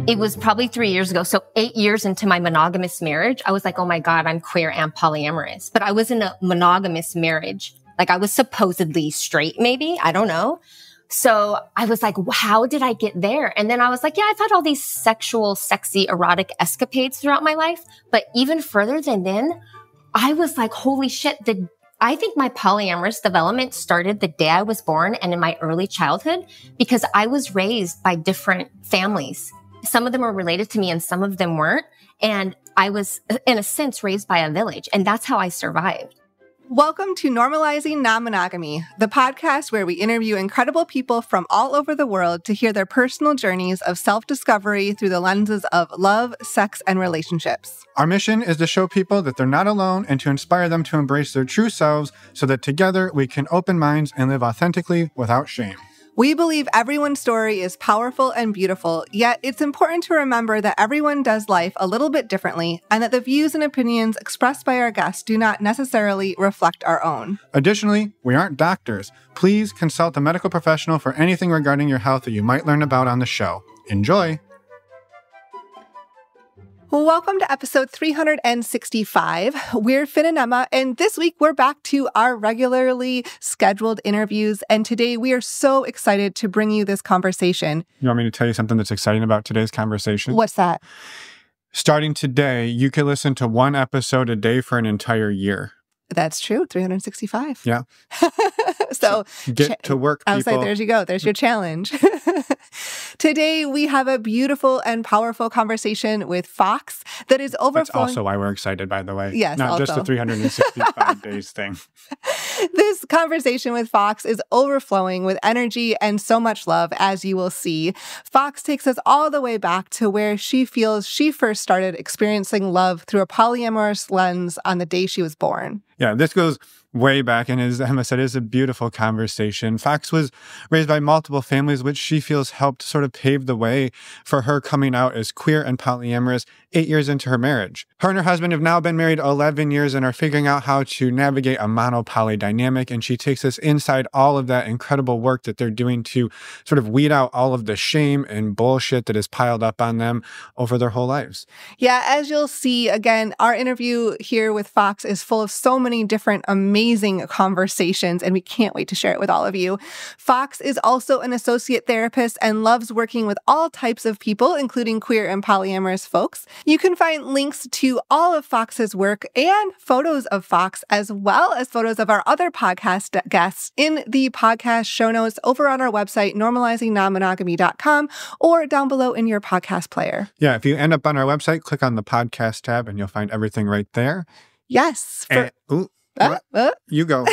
It was probably 3 years ago. So 8 years into my monogamous marriage, I was like, oh my God, I'm queer and polyamorous. But I was in a monogamous marriage. Like I was supposedly straight, maybe. I don't know. So I was like, how did I get there? And then I was like, yeah, I've had all these sexual, sexy, erotic escapades throughout my life. But even further than then, I was like, holy shit. I think my polyamorous development started the day I was born and in my early childhood because I was raised by different families. Some of them were related to me and some of them weren't. And I was, in a sense, raised by a village. And that's how I survived. Welcome to Normalizing Non-Monogamy, the podcast where we interview incredible people from all over the world to hear their personal journeys of self-discovery through the lenses of love, sex, and relationships. Our mission is to show people that they're not alone and to inspire them to embrace their true selves so that together we can open minds and live authentically without shame. We believe everyone's story is powerful and beautiful, yet it's important to remember that everyone does life a little bit differently and that the views and opinions expressed by our guests do not necessarily reflect our own. Additionally, we aren't doctors. Please consult a medical professional for anything regarding your health that you might learn about on the show. Enjoy! Well, welcome to episode 365. We're Finn and Emma, and this week we're back to our regularly scheduled interviews, and today we are so excited to bring you this conversation. You want me to tell you something that's exciting about today's conversation? What's that? Starting today, you can listen to one episode a day for an entire year. That's true, 365. Yeah. So get to work, people. I was like, there you go. There's your challenge. Today, we have a beautiful and powerful conversation with Fox that is overflowing. That's also why we're excited, by the way. Yes, Not just the 365 days thing. This conversation with Fox is overflowing with energy and so much love, as you will see. Fox takes us all the way back to where she feels she first started experiencing love through a polyamorous lens on the day she was born. Yeah, this goes way back, and as Emma said, it is a beautiful conversation. Fox was raised by multiple families, which she feels helped sort of pave the way for her coming out as queer and polyamorous 8 years into her marriage. Her and her husband have now been married 11 years and are figuring out how to navigate a mono-poly dynamic, and she takes us inside all of that incredible work that they're doing to sort of weed out all of the shame and bullshit that is piled up on them over their whole lives. Yeah, as you'll see, again, our interview here with Fox is full of so many different amazing conversations, and we can't wait to share it with all of you. Fox is also an associate therapist and loves working with all types of people, including queer and polyamorous folks. You can find links to all of Fox's work and photos of Fox, as well as photos of our other podcast guests in the podcast show notes over on our website, normalizingnonmonogamy.com, or down below in your podcast player. Yeah, if you end up on our website, click on the podcast tab and you'll find everything right there. Yes. You go.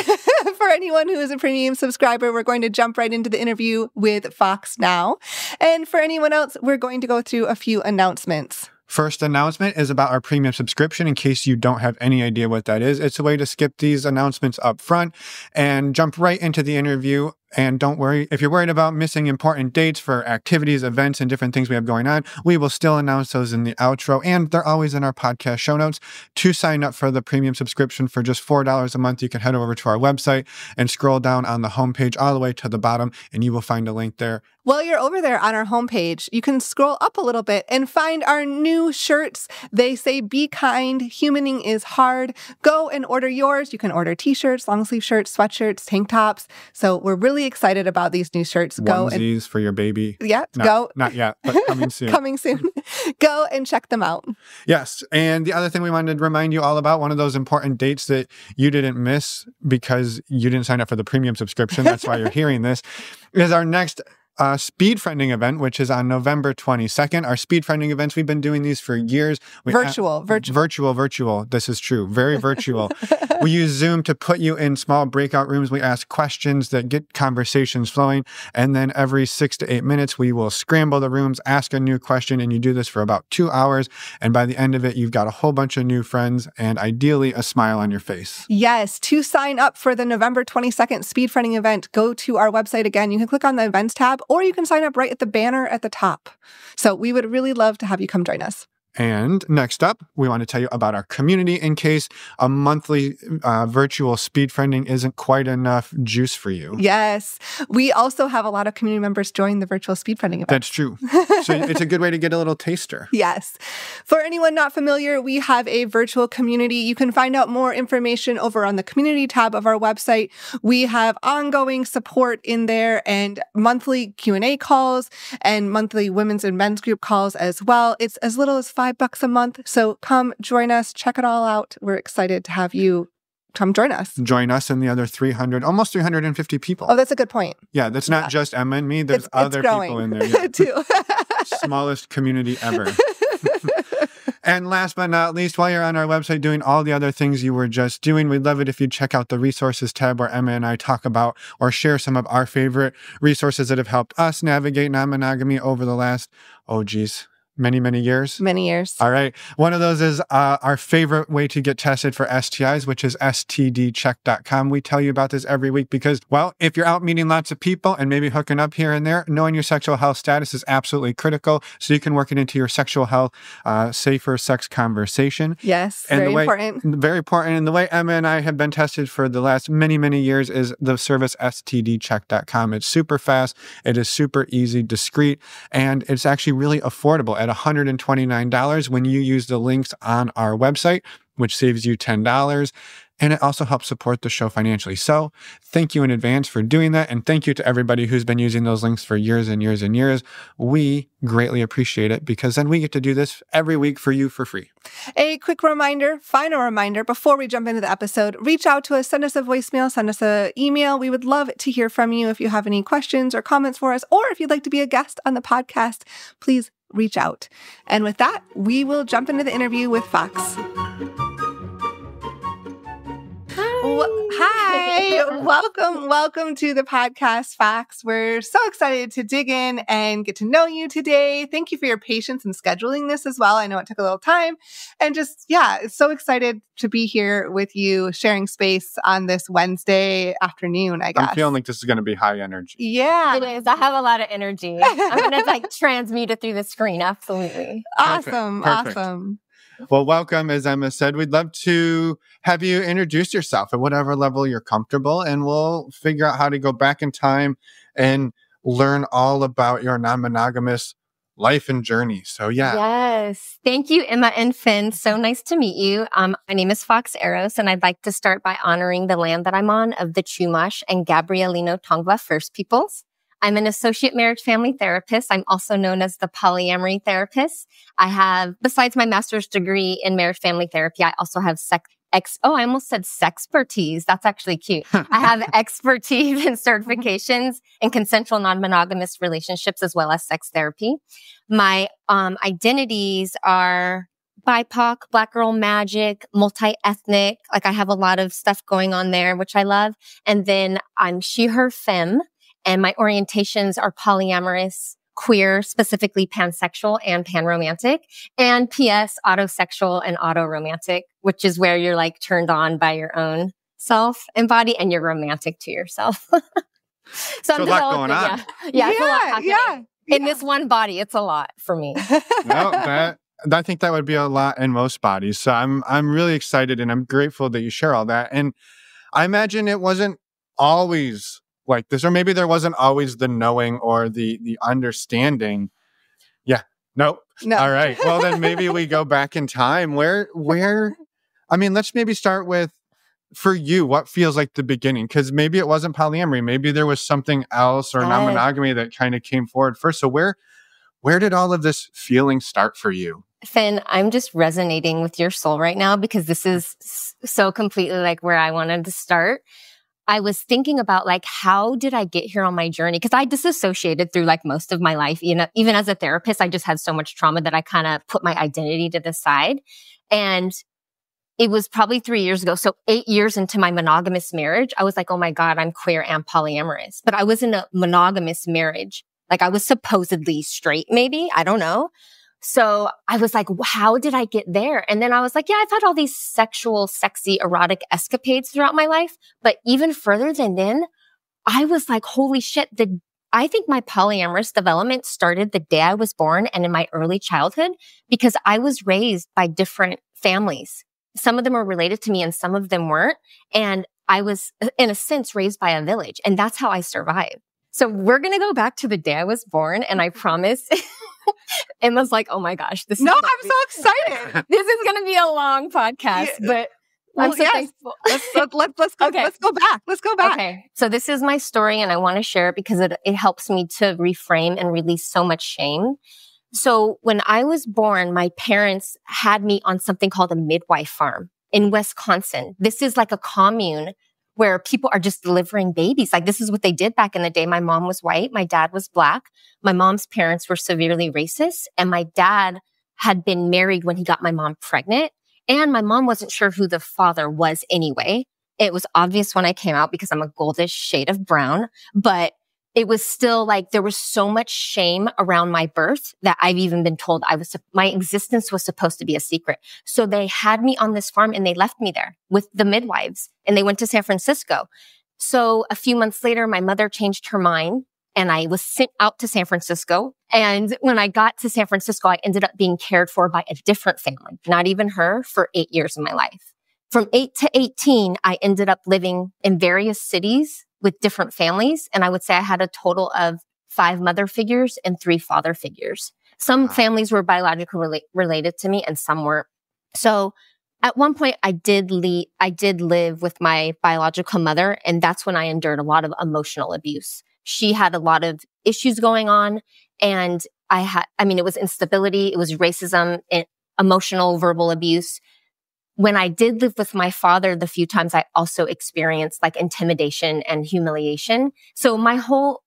For anyone who is a premium subscriber, we're going to jump right into the interview with Fox now. And for anyone else, we're going to go through a few announcements. First announcement is about our premium subscription. In case you don't have any idea what that is, it's a way to skip these announcements up front and jump right into the interview. And don't worry, if you're worried about missing important dates for activities, events, and different things we have going on, we will still announce those in the outro, and they're always in our podcast show notes. To sign up for the premium subscription for just $4 a month, you can head over to our website and scroll down on the homepage all the way to the bottom, and you will find a link there. While you're over there on our homepage, you can scroll up a little bit and find our new shirts. They say, be kind, humaning is hard. Go and order yours. You can order t-shirts, long sleeve shirts, sweatshirts, tank tops. So we're really excited about these new shirts. Onesies for your baby. Yeah, go. Not yet, but coming soon. Coming soon. Go and check them out. Yes. And the other thing we wanted to remind you all about, one of those important dates that you didn't miss because you didn't sign up for the premium subscription, that's why you're hearing this, is our next speed friending event, which is on November 22nd. Our speed friending events, we've been doing these for years. Virtual. This is true. Very virtual. We use Zoom to put you in small breakout rooms. We ask questions that get conversations flowing. And then every 6 to 8 minutes, we will scramble the rooms, ask a new question, and you do this for about 2 hours. And by the end of it, you've got a whole bunch of new friends and ideally a smile on your face. Yes. To sign up for the November 22nd speed friending event, go to our website again. You can click on the events tab, or you can sign up right at the banner at the top. So we would really love to have you come join us. And next up, we want to tell you about our community in case a monthly virtual speed friending isn't quite enough juice for you. Yes. We also have a lot of community members join the virtual speed friending event. That's true. So it's a good way to get a little taster. Yes. For anyone not familiar, we have a virtual community. You can find out more information over on the community tab of our website. We have ongoing support in there and monthly Q&A calls and monthly women's and men's group calls as well. It's as little as $5 a month. So come join us, check it all out. We're excited to have you come join us. Join us and the other 300, almost 350 people. Oh, that's a good point. Yeah, that's not just Emma and me. There's other people in there. Yeah. Too. Smallest community ever. And last but not least, while you're on our website doing all the other things you were just doing, we'd love it if you'd check out the resources tab where Emma and I talk about or share some of our favorite resources that have helped us navigate non-monogamy over the last, many, many years. Many years. All right. One of those is our favorite way to get tested for STIs, which is stdcheck.com. We tell you about this every week because, well, if you're out meeting lots of people and maybe hooking up here and there, knowing your sexual health status is absolutely critical so you can work it into your sexual health, safer sex conversation. Yes, and very important. Very important. And the way Emma and I have been tested for the last many, many years is the service stdcheck.com. It's super fast. It is super easy, discreet, and it's actually really affordable at $129 when you use the links on our website, which saves you $10. And it also helps support the show financially. So thank you in advance for doing that. And thank you to everybody who's been using those links for years and years and years. We greatly appreciate it because then we get to do this every week for you for free. A quick reminder, final reminder, before we jump into the episode, reach out to us, send us a voicemail, send us an email. We would love to hear from you if you have any questions or comments for us, or if you'd like to be a guest on the podcast, please reach out. And with that, we will jump into the interview with Fox. Hi, welcome to the podcast, Fox. We're so excited to dig in and get to know you today. Thank you for your patience in scheduling this as well. I know it took a little time, and so excited to be here with you, sharing space on this Wednesday afternoon, I guess. I'm feeling like this is going to be high energy. Yeah. It is. I have a lot of energy. I'm going to transmute it through the screen. Absolutely. Awesome. Perfect. Awesome. Well, welcome. As Emma said, we'd love to have you introduce yourself at whatever level you're comfortable, and we'll figure out how to go back in time and learn all about your non-monogamous life and journey. So, yeah. Yes. Thank you, Emma and Finn. So nice to meet you. My name is Fox Eros, and I'd like to start by honoring the land that I'm on of the Chumash and Gabrielino Tongva First Peoples. I'm an associate marriage family therapist. I'm also known as the polyamory therapist. I have, besides my master's degree in marriage family therapy, I also have I almost said sexpertise. That's actually cute. I have expertise and certifications in consensual non-monogamous relationships as well as sex therapy. My identities are BIPOC, Black girl magic, multi-ethnic. Like I have a lot of stuff going on there, which I love. And then I'm she, her, femme. And my orientations are polyamorous, queer, specifically pansexual and panromantic, and PS, autosexual and autoromantic, which is where you're like turned on by your own self and body and you're romantic to yourself. So a lot going on. Yeah, it's a lot happening. In this one body, it's a lot for me. No, I think that would be a lot in most bodies. So I'm really excited and I'm grateful that you share all that. And I imagine it wasn't always like this, or maybe there wasn't always the knowing or the understanding. Yeah. Nope. No. All right. Well, then maybe we go back in time. Let's maybe start with, for you, what feels like the beginning? Because maybe it wasn't polyamory. Maybe there was something else or non-monogamy that kind of came forward first. So where did all of this feeling start for you? Finn, I'm just resonating with your soul right now because this is so completely like where I wanted to start. I was thinking about like, how did I get here on my journey? Because I disassociated through like most of my life. You know, even as a therapist, I just had so much trauma that I kind of put my identity to the side. And it was probably 3 years ago. So 8 years into my monogamous marriage, I was like, oh my God, I'm queer and polyamorous. But I was in a monogamous marriage. Like I was supposedly straight, maybe. I don't know. So I was like, how did I get there? And then I was like, yeah, I've had all these sexual, sexy, erotic escapades throughout my life. But even further than then, I was like, holy shit, the I think my polyamorous development started the day I was born and in my early childhood because I was raised by different families. Some of them were related to me and some of them weren't. And I was, in a sense, raised by a village. And that's how I survived. So we're going to go back to the day I was born. And I promise Emma's like, oh my gosh, I'm so excited. This is going to be a long podcast, but I'm so thankful. Let's go. Okay. Let's go back. Let's go back. Okay. So this is my story and I want to share it because it helps me to reframe and release so much shame. So when I was born, my parents had me on something called a midwife farm in Wisconsin. This is like a commune where people are just delivering babies. Like this is what they did back in the day. My mom was white. My dad was black. My mom's parents were severely racist. And my dad had been married when he got my mom pregnant. And my mom wasn't sure who the father was anyway. It was obvious when I came out because I'm a goldish shade of brown, but it was still like there was so much shame around my birth that I've even been told my existence was supposed to be a secret. So they had me on this farm and they left me there with the midwives and they went to San Francisco. So a few months later, my mother changed her mind and I was sent out to San Francisco. And when I got to San Francisco, I ended up being cared for by a different family, not even her, for 8 years of my life. From 8 to 18, I ended up living in various cities with different families. And I would say I had a total of 5 mother figures and 3 father figures. Some families were biologically related to me and some weren't. So at one point I did live with my biological mother. And that's when I endured a lot of emotional abuse. She had a lot of issues going on and it was instability, it was racism, emotional, verbal abuse. When I did live with my father, the few times I also experienced like intimidation and humiliation. So my whole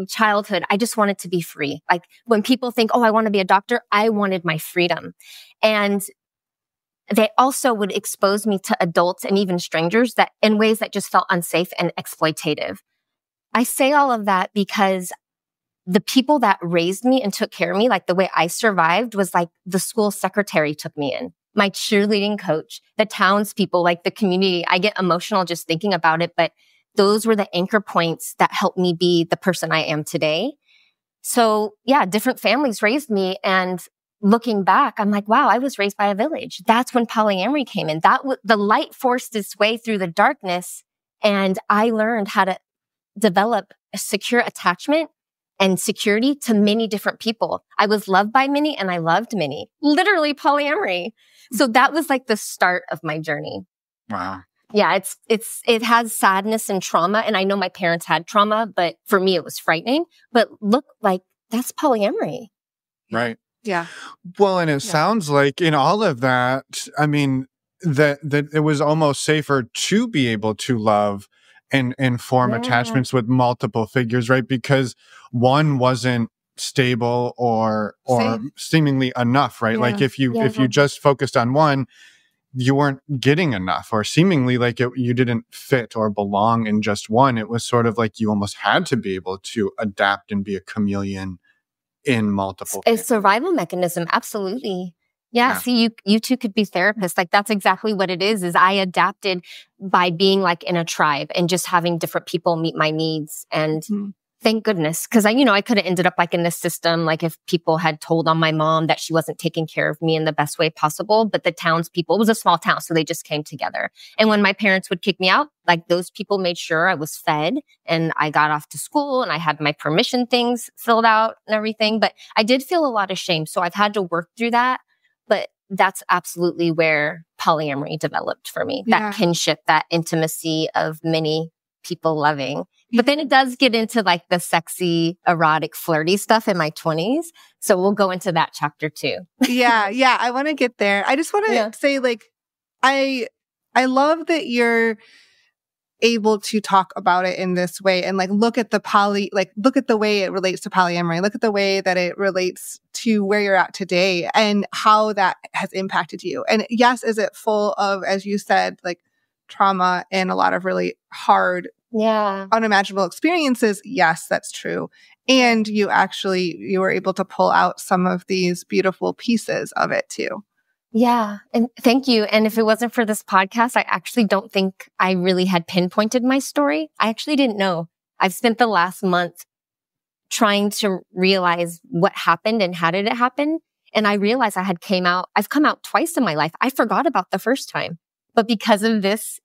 childhood, I just wanted to be free. Like when people think, oh, I want to be a doctor, I wanted my freedom. And they also would expose me to adults and even strangers that in ways that just felt unsafe and exploitative. I say all of that because the people that raised me and took care of me, like the way I survived was like the school secretary took me in. My cheerleading coach, the townspeople, like the community. I get emotional just thinking about it, but those were the anchor points that helped me be the person I am today. So yeah, different families raised me. And looking back, I'm like, wow, I was raised by a village. That's when polyamory came in. The light forced its way through the darkness. And I learned how to develop a secure attachment and security to many different people. I was loved by many and I loved many. Literally polyamory. So that was like the start of my journey. Wow. Yeah, it has sadness and trauma. And I know my parents had trauma, but for me, it was frightening. But look, like that's polyamory. Right. Yeah. Well, and it sounds like in all of that, I mean, that it was almost safer to be able to love and form attachments with multiple figures, right? Because one wasn't stable or seemingly enough, right? Like if you just focused on one, you weren't getting enough, or seemingly like you didn't fit or belong in just one. It was sort of like you almost had to be able to adapt and be a chameleon in multiple. A survival mechanism, absolutely. Yeah. See, you two could be therapists. Like that's exactly what it is I adapted by being like in a tribe and just having different people meet my needs. And thank goodness. Cause I could have ended up like in this system, like if people had told on my mom that she wasn't taking care of me in the best way possible, but the townspeople, it was a small town. So they just came together. And when my parents would kick me out, like those people made sure I was fed and I got off to school and I had my permission things filled out and everything. But I did feel a lot of shame. So I've had to work through that. But that's absolutely where polyamory developed for me. That kinship, that intimacy of many people loving. But then it does get into like the sexy, erotic, flirty stuff in my 20s. So we'll go into that chapter too. Yeah. I want to get there. I just want to say like, I love that you're able to talk about it in this way and like look at the way it relates to polyamory, look at the way that it relates to where you're at today and how that has impacted you. And yes, is it full of, as you said, like trauma and a lot of really hard, unimaginable experiences? Yes, that's true. And you were able to pull out some of these beautiful pieces of it too. Yeah. And thank you. And if it wasn't for this podcast, I actually don't think I really had pinpointed my story. I actually didn't know. I've spent the last month trying to realize what happened and how did it happen. And I realized I've come out twice in my life. I forgot about the first time. But because of this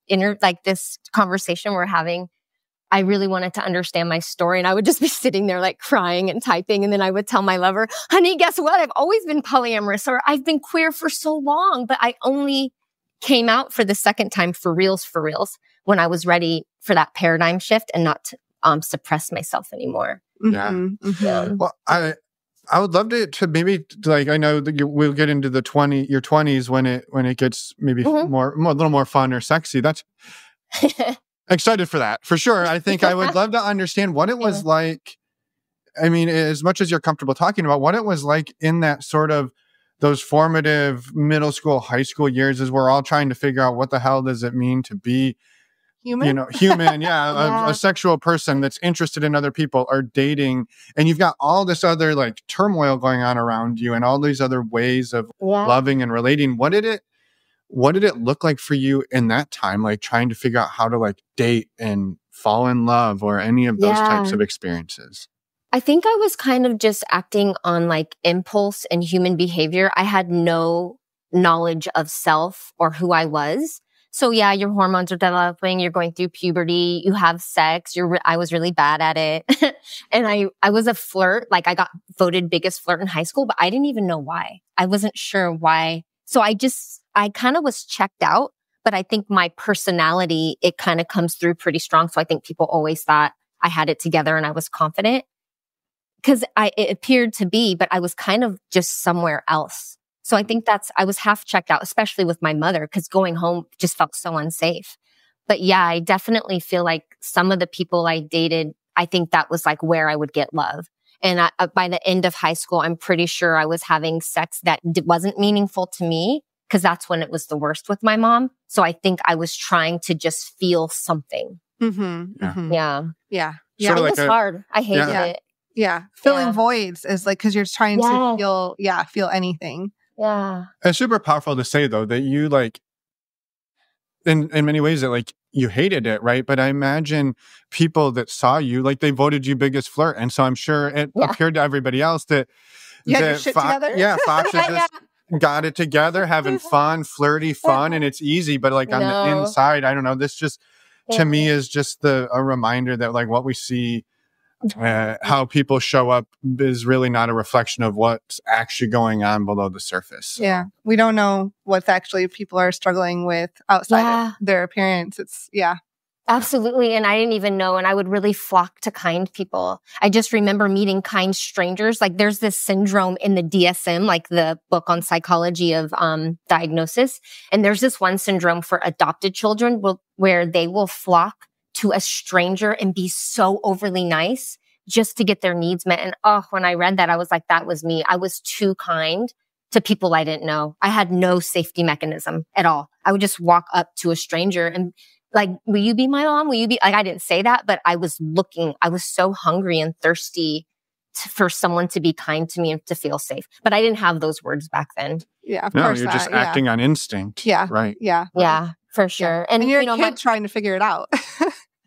this conversation we're having, I really wanted to understand my story. And I would just be sitting there like crying and typing. And then I would tell my lover, honey, guess what? I've always been polyamorous, or I've been queer for so long, but I only came out for the second time for reals, when I was ready for that paradigm shift and not to suppress myself anymore. Yeah. Mm-hmm. Mm-hmm. Yeah. Well, I would love to maybe, like, I know that we'll get into your 20s when it gets maybe a little more fun or sexy. That's excited for that, for sure. I think I would love to understand what it was like. I mean, as much as you're comfortable talking about what it was like in that sort of those formative middle school, high school years, as we're all trying to figure out what the hell does it mean to be human, Yeah. a sexual person that's interested in other people or dating. And you've got all this other like turmoil going on around you and all these other ways of loving and relating. What did it look like for you in that time? Like trying to figure out how to like date and fall in love or any of those types of experiences? I think I was kind of just acting on like impulse and human behavior. I had no knowledge of self or who I was. So yeah, your hormones are developing, you're going through puberty, you have sex, I was really bad at it. And I was a flirt, like I got voted biggest flirt in high school, but I didn't even know why. I wasn't sure why. So I kind of was checked out, but I think my personality, it kind of comes through pretty strong. So I think people always thought I had it together and I was confident because it appeared to be, but I was kind of just somewhere else. So I think I was half checked out, especially with my mother, because going home just felt so unsafe. But yeah, I definitely feel like some of the people I dated, I think that was like where I would get love. And by the end of high school, I'm pretty sure I was having sex that wasn't meaningful to me because that's when it was the worst with my mom. So I think I was trying to just feel something. Mm-hmm. Mm-hmm. Yeah. Yeah. It was hard. I hated it. Yeah. Filling voids is like, because you're trying to feel anything. Yeah. It's super powerful to say though that you like in many ways that like you hated it, right? But I imagine people that saw you, like they voted you biggest flirt. And so I'm sure it appeared to everybody else that you had your shit together. Yeah, Fox has just got it together, having fun, flirty fun, and it's easy. But like on the inside, I don't know, this just to me is just a reminder that like what we see how people show up is really not a reflection of what's actually going on below the surface. Yeah. We don't know what actually people are struggling with outside of their appearance. Absolutely. And I didn't even know. And I would really flock to kind people. I just remember meeting kind strangers. Like there's this syndrome in the DSM, like the book on psychology of diagnosis. And there's this one syndrome for adopted children where they will flock to a stranger and be so overly nice just to get their needs met. And when I read that, I was like, that was me. I was too kind to people I didn't know. I had no safety mechanism at all. I would just walk up to a stranger and like, will you be my mom? Will you be, like, I didn't say that, but I was so hungry and thirsty for someone to be kind to me and to feel safe. But I didn't have those words back then. Yeah, of course. You're just acting on instinct. Yeah. Right. Yeah. Yeah, for sure. And you're a kid trying to figure it out.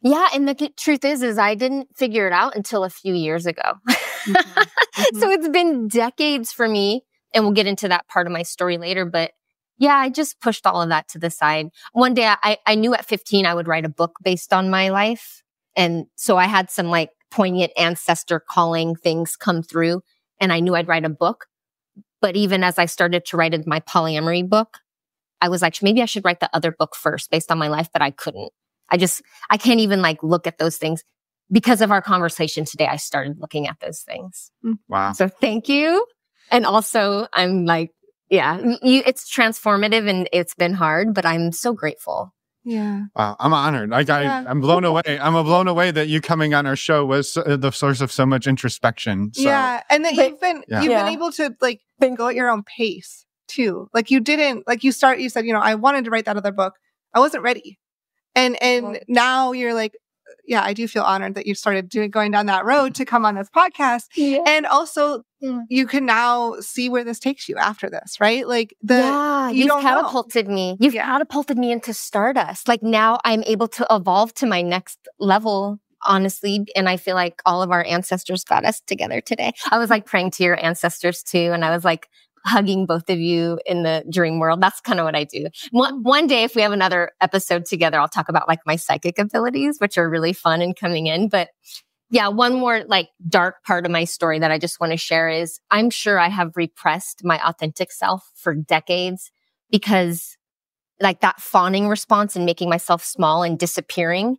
Yeah. And the truth is I didn't figure it out until a few years ago. Mm-hmm. Mm-hmm. So it's been decades for me. And we'll get into that part of my story later. But yeah, I just pushed all of that to the side. One day I knew at 15 I would write a book based on my life. And so I had some like poignant ancestor calling things come through. And I knew I'd write a book. But even as I started to write my polyamory book, I was like, maybe I should write the other book first based on my life, but I couldn't. I can't even like look at those things. Because of our conversation today, I started looking at those things. Wow. So thank you. And also I'm like, it's transformative and it's been hard, but I'm so grateful. Yeah. Wow. I'm honored. I'm blown away. I'm blown away that you coming on our show was the source of so much introspection. So. Yeah. And that you've been able to like go at your own pace too. Like you didn't, like you said, I wanted to write that other book. I wasn't ready. And now you're like, yeah, I do feel honored that you started going down that road to come on this podcast. Yeah. And also you can now see where this takes you after this, right? Like you've catapulted me. You've catapulted me into stardust. Like now I'm able to evolve to my next level honestly, and I feel like all of our ancestors got us together today. I was like praying to your ancestors too. And I was like hugging both of you in the dream world. That's kind of what I do. One day, if we have another episode together, I'll talk about like my psychic abilities, which are really fun and coming in. But yeah, one more like dark part of my story that I just want to share is I'm sure I have repressed my authentic self for decades because like that fawning response and making myself small and disappearing,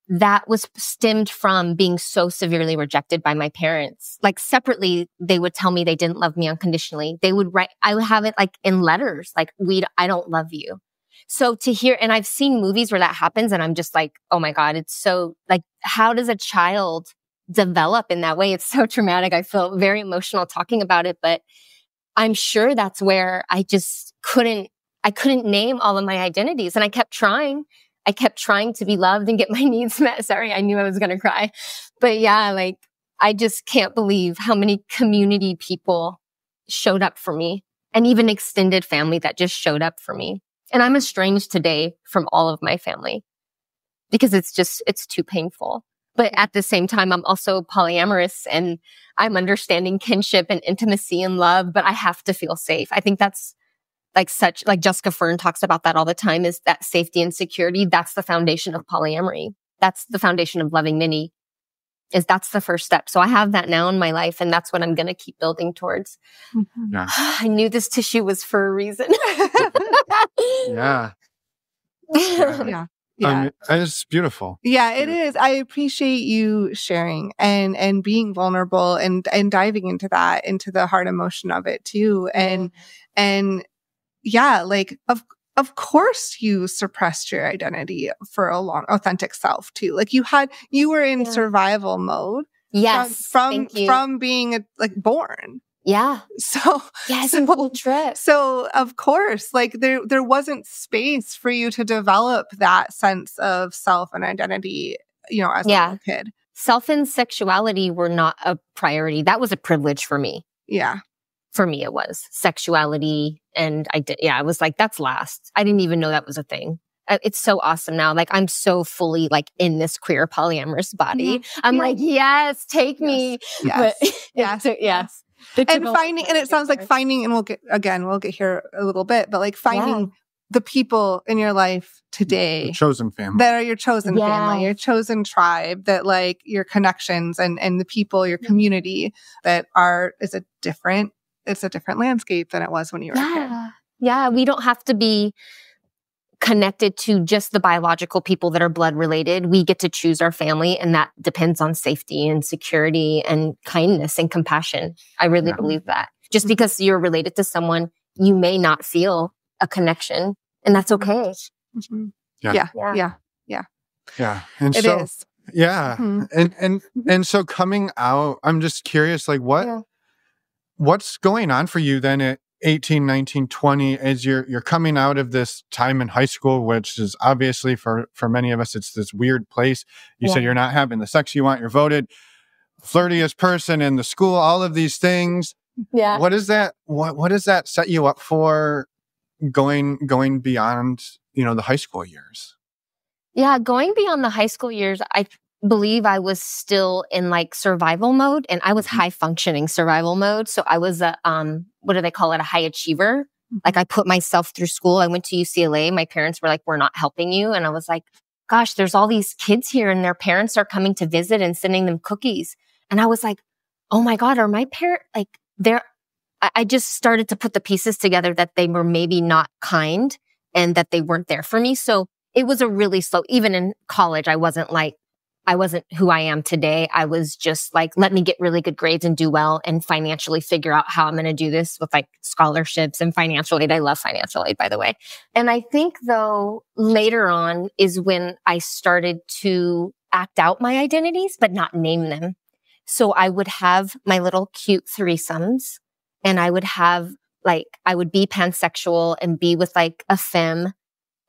that was stemmed from being so severely rejected by my parents. Like separately, they would tell me they didn't love me unconditionally. They would write, I would have it like in letters, like, I don't love you. So to hear, and I've seen movies where that happens and I'm just like, oh my God, it's so like, how does a child develop in that way? It's so traumatic. I feel very emotional talking about it, but I'm sure that's where I couldn't name all of my identities. And I kept trying to be loved and get my needs met. Sorry, I knew I was going to cry. But yeah, like, I just can't believe how many community people showed up for me and even extended family that just showed up for me. And I'm estranged today from all of my family because it's too painful. But at the same time, I'm also polyamorous and I'm understanding kinship and intimacy and love, but I have to feel safe. I think that's like Jessica Fern talks about that all the time, is that safety and security. That's the foundation of polyamory. That's the foundation of loving many. That's the first step. So I have that now in my life, and that's what I'm going to keep building towards. Mm-hmm. Yeah. I knew this tissue was for a reason. Yeah. Yeah. Yeah. It's beautiful. Yeah, it is. I appreciate you sharing and being vulnerable and diving into that, into the hard emotion of it too. And yeah, like of course you suppressed your identity for a long, authentic self too. Like you were in survival mode. Yes. From being born. Yeah. So yes, a whole trip. So of course, like there wasn't space for you to develop that sense of self and identity, as a little kid. Self and sexuality were not a priority. That was a privilege for me. Yeah. For me, it was sexuality. And I was like, that's last. I didn't even know that was a thing. It's so awesome now. Like, I'm so fully like in this queer polyamorous body. Mm-hmm. I'm like, yes, take me. Yes. But, yes. And it sounds like finding, and we'll get here a little bit, but like finding the people in your life today, the chosen family, that are your chosen family, your chosen tribe, that like your connections and the people, your community it's a different landscape than it was when you were a kid. Yeah. We don't have to be connected to just the biological people that are blood related. We get to choose our family, and that depends on safety and security and kindness and compassion. I really believe that. Just because you're related to someone, you may not feel a connection, and that's okay. Mm-hmm. Yeah. And it is. Yeah. Mm-hmm. And so coming out, I'm just curious, like what's going on for you then at 18, 19, 20, as you're coming out of this time in high school, which is obviously for many of us, it's this weird place. You said you're not having the sex you want, you're voted flirtiest person in the school, all of these things. Yeah. What is that? What does that set you up for going beyond, the high school years? Yeah, going beyond the high school years, I believe I was still in like survival mode, and I was high functioning survival mode. So I was what do they call it? A high achiever. Like, I put myself through school. I went to UCLA. My parents were like, we're not helping you. And I was like, gosh, there's all these kids here and their parents are coming to visit and sending them cookies. And I was like, oh my God, are my parents like I just started to put the pieces together that they were maybe not kind and that they weren't there for me. So it was a really slow, even in college, I wasn't who I am today. I was just like, let me get really good grades and do well and financially figure out how I'm going to do this with like scholarships and financial aid. I love financial aid, by the way. And I think though later on is when I started to act out my identities, but not name them. So I would have my little cute threesomes, and I would be pansexual and be with like a femme.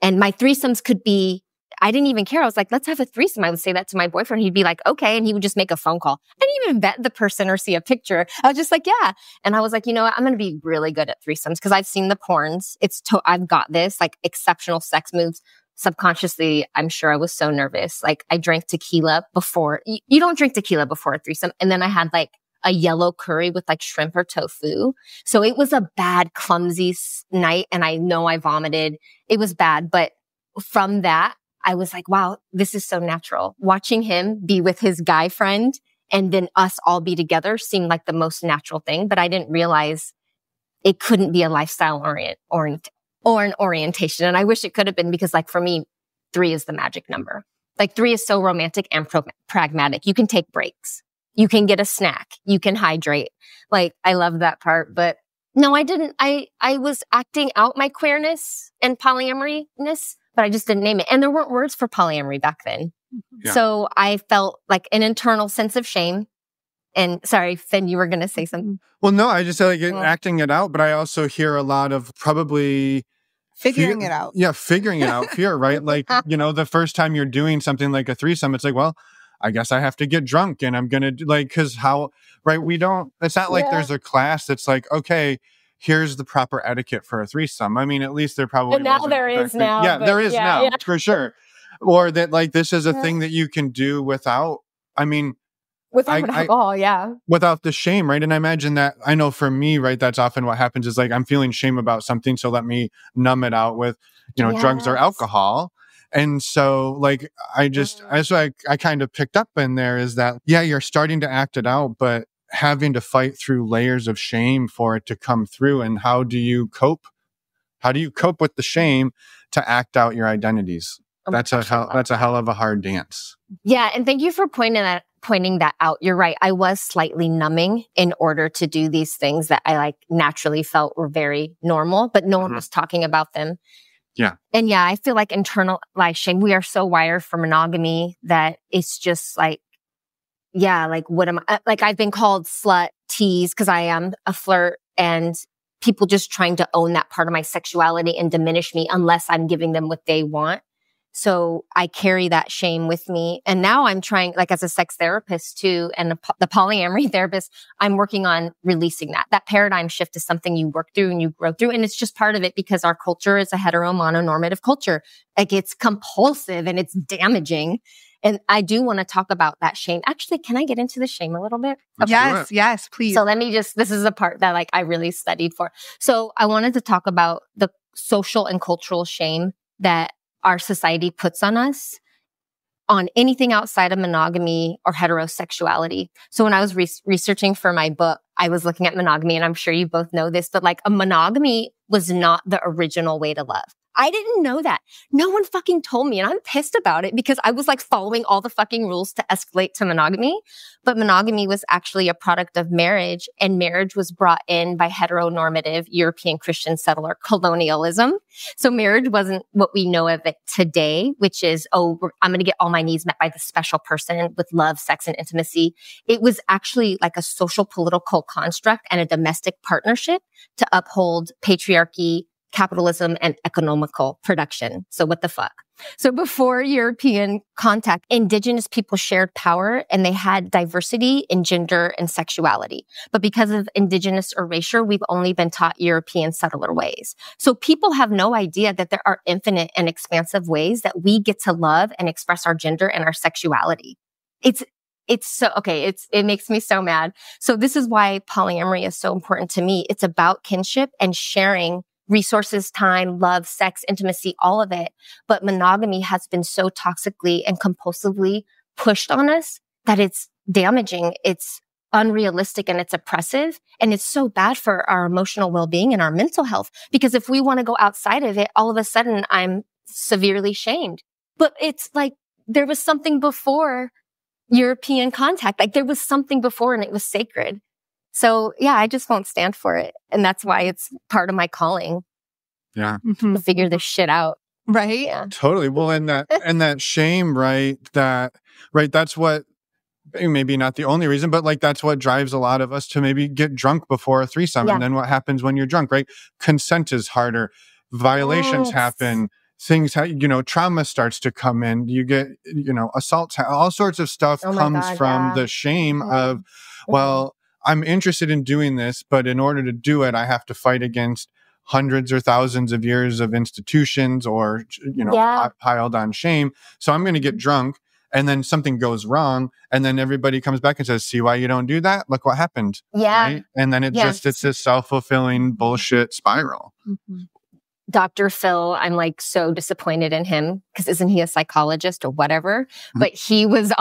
And my threesomes could be, I didn't even care. I was like, let's have a threesome. I would say that to my boyfriend. He'd be like, okay. And he would just make a phone call. I didn't even vet the person or see a picture. I was just like, yeah. And I was like, you know what? I'm going to be really good at threesomes because I've seen the porns. I've got this, like, exceptional sex moves, subconsciously, I'm sure I was so nervous. Like I drank tequila before. You don't drink tequila before a threesome. And then I had like a yellow curry with like shrimp or tofu. So it was a bad, clumsy night. And I know I vomited. It was bad. But from that, I was like, wow, this is so natural. Watching him be with his guy friend and then us all be together seemed like the most natural thing. But I didn't realize it couldn't be a lifestyle or an orientation. And I wish it could have been, because like for me, 3 is the magic number. Like 3 is so romantic and pragmatic. You can take breaks. You can get a snack. You can hydrate. Like I love that part. But no, I didn't. I was acting out my queerness and polyamoriness, but I just didn't name it. And there weren't words for polyamory back then. Yeah. So I felt like an internal sense of shame. And sorry, Finn, you were going to say something. Well, no, I just said like acting it out, but I also hear a lot of probably figuring it out. Yeah, figuring it out fear, right? Like, you know, the first time you're doing something like a threesome, it's like, well, I guess I have to get drunk and I'm going to do like, because how, right? We don't, it's not like there's a class that's like, okay, here's the proper etiquette for a threesome. I mean, at least there probably but now there is now. Yeah, there is now for sure. Or that like, this is a thing that you can do without, I mean, without alcohol, without the shame, right? And I imagine that, I know for me, right, that's often what happens is like, I'm feeling shame about something, so let me numb it out with, you know, drugs or alcohol. And so like, that's what I kind of picked up in there is that, yeah, you're starting to act it out, but having to fight through layers of shame for it to come through. And how do you cope? How do you cope with the shame to act out your identities? That's a hell of a hard dance. Yeah. And thank you for pointing that out. You're right. I was slightly numbing in order to do these things that I like naturally felt were very normal, but no one was talking about them. Yeah. And yeah, I feel like internalized shame. We are so wired for monogamy that it's just like, yeah, like what am I, like I've been called slut, tease, because I am a flirt, and people just trying to own that part of my sexuality and diminish me unless I'm giving them what they want. So I carry that shame with me. And now I'm trying, like as a sex therapist too, and the polyamory therapist, I'm working on releasing that. That paradigm shift is something you work through and you grow through. And it's just part of it because our culture is a hetero-mononormative culture. Like it's compulsive and it's damaging. And I do want to talk about that shame. Actually, can I get into the shame a little bit? Okay. Yes, please. So this is a part that like I really studied for. So I wanted to talk about the social and cultural shame that our society puts on us on anything outside of monogamy or heterosexuality. So when I was researching for my book, I was looking at monogamy, and I'm sure you both know this, but like a monogamy was not the original way to love. I didn't know that. No one fucking told me. And I'm pissed about it because I was like following all the fucking rules to escalate to monogamy. But monogamy was actually a product of marriage, and marriage was brought in by heteronormative European Christian settler colonialism. So marriage wasn't what we know of it today, which is, I'm going to get all my needs met by this special person with love, sex, and intimacy. It was actually like a social political construct and a domestic partnership to uphold patriarchy, capitalism, and economical production. So what the fuck? So before European contact, indigenous people shared power and they had diversity in gender and sexuality. But because of indigenous erasure, we've only been taught European settler ways. So people have no idea that there are infinite and expansive ways that we get to love and express our gender and our sexuality. It makes me so mad. So this is why polyamory is so important to me. It's about kinship and sharing resources, time, love, sex, intimacy, all of it. But monogamy has been so toxically and compulsively pushed on us that it's damaging, it's unrealistic, and it's oppressive. And it's so bad for our emotional well-being and our mental health. Because if we want to go outside of it, all of a sudden I'm severely shamed. But it's like there was something before European contact. Like there was something before and it was sacred. So yeah, I just won't stand for it. And that's why it's part of my calling. Yeah. To figure this shit out. Right? Yeah. Totally. Well, and that shame, right? That's what, maybe not the only reason, but like that's what drives a lot of us to maybe get drunk before a threesome. Yeah. And then what happens when you're drunk, right? Consent is harder. Violations happen. Things, trauma starts to come in. You get, assaults, all sorts of stuff comes from the shame of, well, I'm interested in doing this, but in order to do it, I have to fight against hundreds or thousands of years of institutions or, piled on shame. So I'm going to get drunk, and then something goes wrong, and then everybody comes back and says, see why you don't do that? Look what happened. Yeah. Right? And then it's this self-fulfilling bullshit spiral. Mm-hmm. Dr. Phil, I'm like so disappointed in him because isn't he a psychologist or whatever? But he was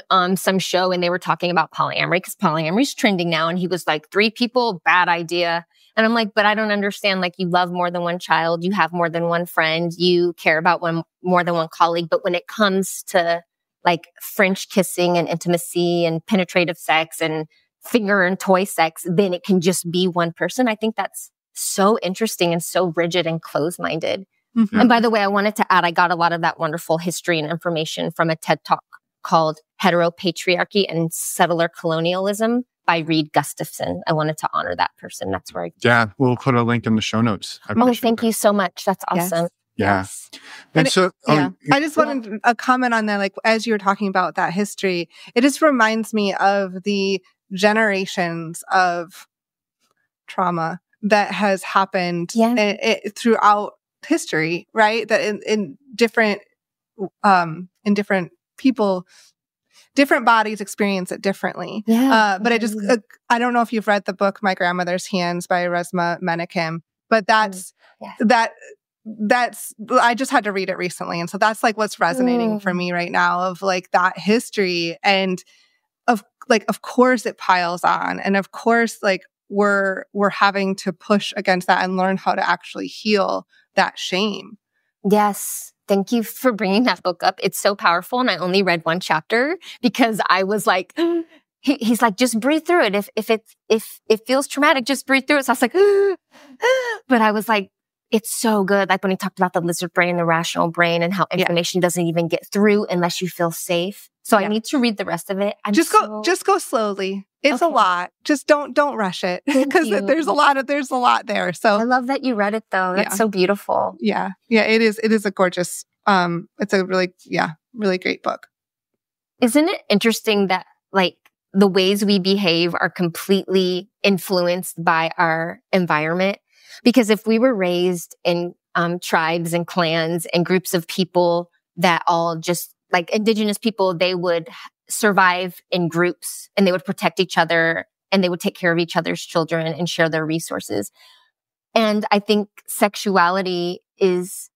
on some show and they were talking about polyamory because polyamory is trending now. And he was like, 3 people, bad idea. And I'm like, but I don't understand. Like, you love more than one child. You have more than one friend. You care about more than one colleague. But when it comes to like French kissing and intimacy and penetrative sex and finger and toy sex, then it can just be one person. I think that's so interesting and so rigid and closed-minded. Mm-hmm. And by the way, I wanted to add, I got a lot of that wonderful history and information from a TED Talk called Heteropatriarchy and Settler Colonialism by Reed Gustafson. I wanted to honor that person. That's where we'll put a link in the show notes. Thank you so much. That's awesome. Yes. And so, I just wanted a comment on that. Like, as you were talking about that history, it just reminds me of the generations of trauma that has happened throughout history, right? That in different people, different bodies experience it differently. Yeah. But I don't know if you've read the book My Grandmother's Hands by Resmaa Menakem, but that's I just had to read it recently. And so that's like what's resonating for me right now of like that history. And of course it piles on. And of course, like, we're having to push against that and learn how to actually heal that shame. Yes. Thank you for bringing that book up. It's so powerful. And I only read 1 chapter because I was like, he's like, just breathe through it. If it feels traumatic, just breathe through it. So I was like, but I was like, it's so good. Like when he talked about the lizard brain, the rational brain, and how information doesn't even get through unless you feel safe. So I need to read the rest of it. Just go slowly. It's a lot. Just don't rush it because there's a lot there. So I love that you read it though. That's so beautiful. Yeah. Yeah. It is a gorgeous, it's a really great book. Isn't it interesting that like the ways we behave are completely influenced by our environment? Because if we were raised in tribes and clans and groups of people that all just like indigenous people, they would survive in groups and they would protect each other and they would take care of each other's children and share their resources. And I think sexuality is,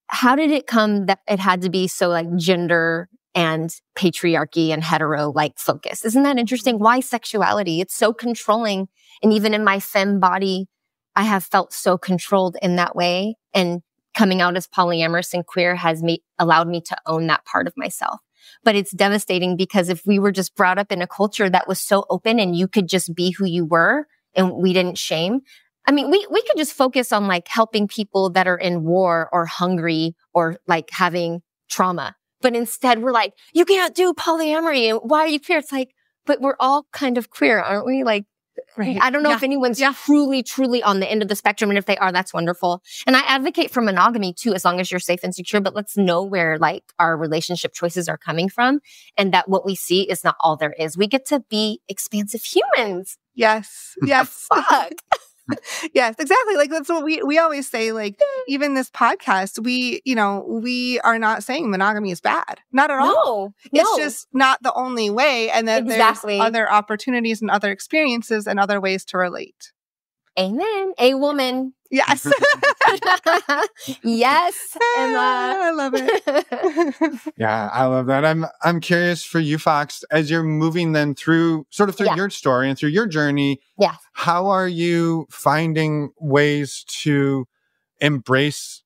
how did it come that it had to be so like gender and patriarchy and hetero like focus? Isn't that interesting? Why sexuality? It's so controlling. And even in my femme body, I have felt so controlled in that way. And coming out as polyamorous and queer has allowed me to own that part of myself. But it's devastating because if we were just brought up in a culture that was so open and you could just be who you were and we didn't shame. I mean, we could just focus on like helping people that are in war or hungry or like having trauma. But instead we're like, you can't do polyamory. And why are you queer? It's like, but we're all kind of queer, aren't we? Like, right. I don't know if anyone's truly on the end of the spectrum. And if they are, that's wonderful. And I advocate for monogamy too, as long as you're safe and secure, but let's know where like our relationship choices are coming from and that what we see is not all there is. We get to be expansive humans. Yes. Yes. Fuck. Yes, exactly. Like that's what we always say, like even this podcast, we are not saying monogamy is bad. Not at all. No. It's just not the only way. And that there's other opportunities and other experiences and other ways to relate. Amen. A woman. Yes. Yes, Emma. I love it. Yeah, I love that. I'm curious for you, Fox, as you're moving then through your story and through your journey. Yeah. How are you finding ways to embrace,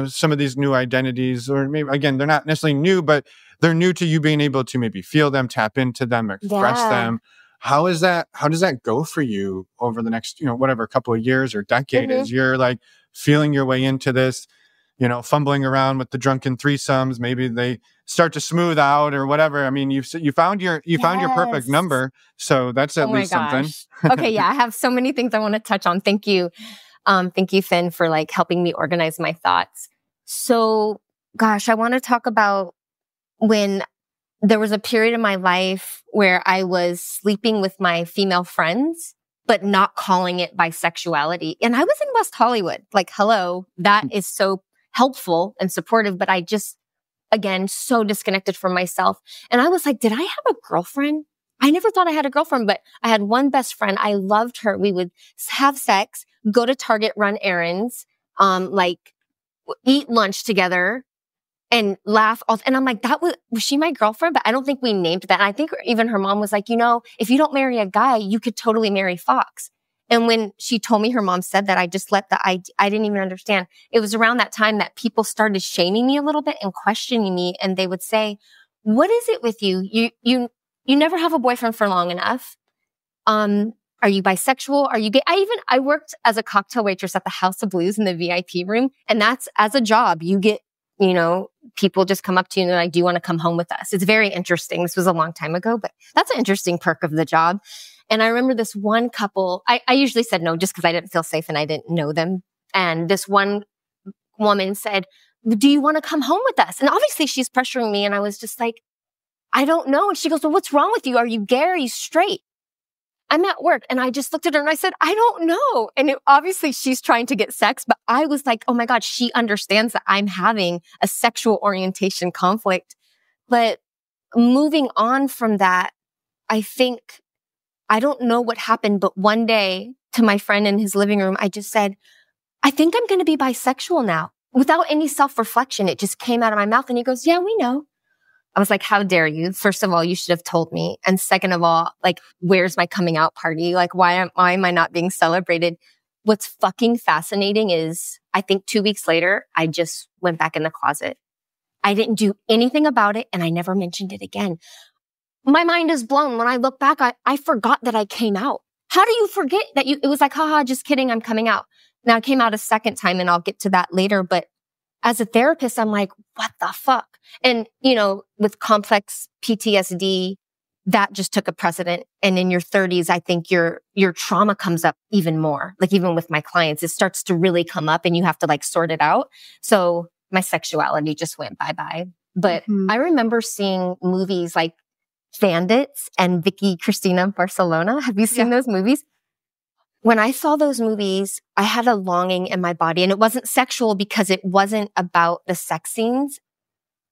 some of these new identities, or maybe again, they're not necessarily new, but they're new to you being able to maybe feel them, tap into them, express them. How does that go for you over the next, whatever, couple of years or decade as you're like feeling your way into this, fumbling around with the drunken threesomes, maybe they start to smooth out or whatever. I mean, you found your perfect number. So that's at least something. Okay. Yeah. I have so many things I want to touch on. Thank you. Thank you, Finn, for like helping me organize my thoughts. So gosh, I want to talk about when there was a period in my life where I was sleeping with my female friends but not calling it bisexuality. And I was in West Hollywood. Like, hello, that is so helpful and supportive, but I just, again, so disconnected from myself. And I was like, did I have a girlfriend? I never thought I had a girlfriend, but I had one best friend. I loved her. We would have sex, go to Target, run errands, like eat lunch together and laugh. And I'm like, was she my girlfriend? But I don't think we named that. And I think even her mom was like, if you don't marry a guy, you could totally marry Fox. And when she told me her mom said that, I just I didn't even understand. It was around that time that people started shaming me a little bit and questioning me. And they would say, what is it with you? You never have a boyfriend for long enough. Are you bisexual? Are you gay? I worked as a cocktail waitress at the House of Blues in the VIP room. And that's as a job, you get, people just come up to you and they're like, do you want to come home with us? It's very interesting. This was a long time ago, but that's an interesting perk of the job. And I remember this one couple, I usually said no just because I didn't feel safe and I didn't know them. And this one woman said, do you want to come home with us? And obviously she's pressuring me. And I was just like, I don't know. And she goes, well, what's wrong with you? Are you gay? Are you straight? I'm at work. And I just looked at her and I said, I don't know. And obviously she's trying to get sex, but I was like, oh my God, she understands that I'm having a sexual orientation conflict. But moving on from that, I don't know what happened, but one day to my friend in his living room, I just said, I think I'm going to be bisexual now. Without any self-reflection, it just came out of my mouth. And he goes, yeah, we know. I was like, how dare you? First of all, you should have told me. And second of all, like, where's my coming out party? Like, why am I not being celebrated? What's fucking fascinating is I think 2 weeks later, I just went back in the closet. I didn't do anything about it. And I never mentioned it again. My mind is blown. When I look back, I forgot that I came out. How do you forget that it was like, haha, just kidding. I'm coming out. Now I came out a second time and I'll get to that later. But as a therapist, I'm like, what the fuck? And, with complex PTSD, that just took a precedent. And in your 30s, I think your trauma comes up even more. Like even with my clients, it starts to really come up and you have to like sort it out. So my sexuality just went bye-bye. But I remember seeing movies like Bandits and Vicky Cristina Barcelona. Have you seen those movies? When I saw those movies, I had a longing in my body, and it wasn't sexual because it wasn't about the sex scenes.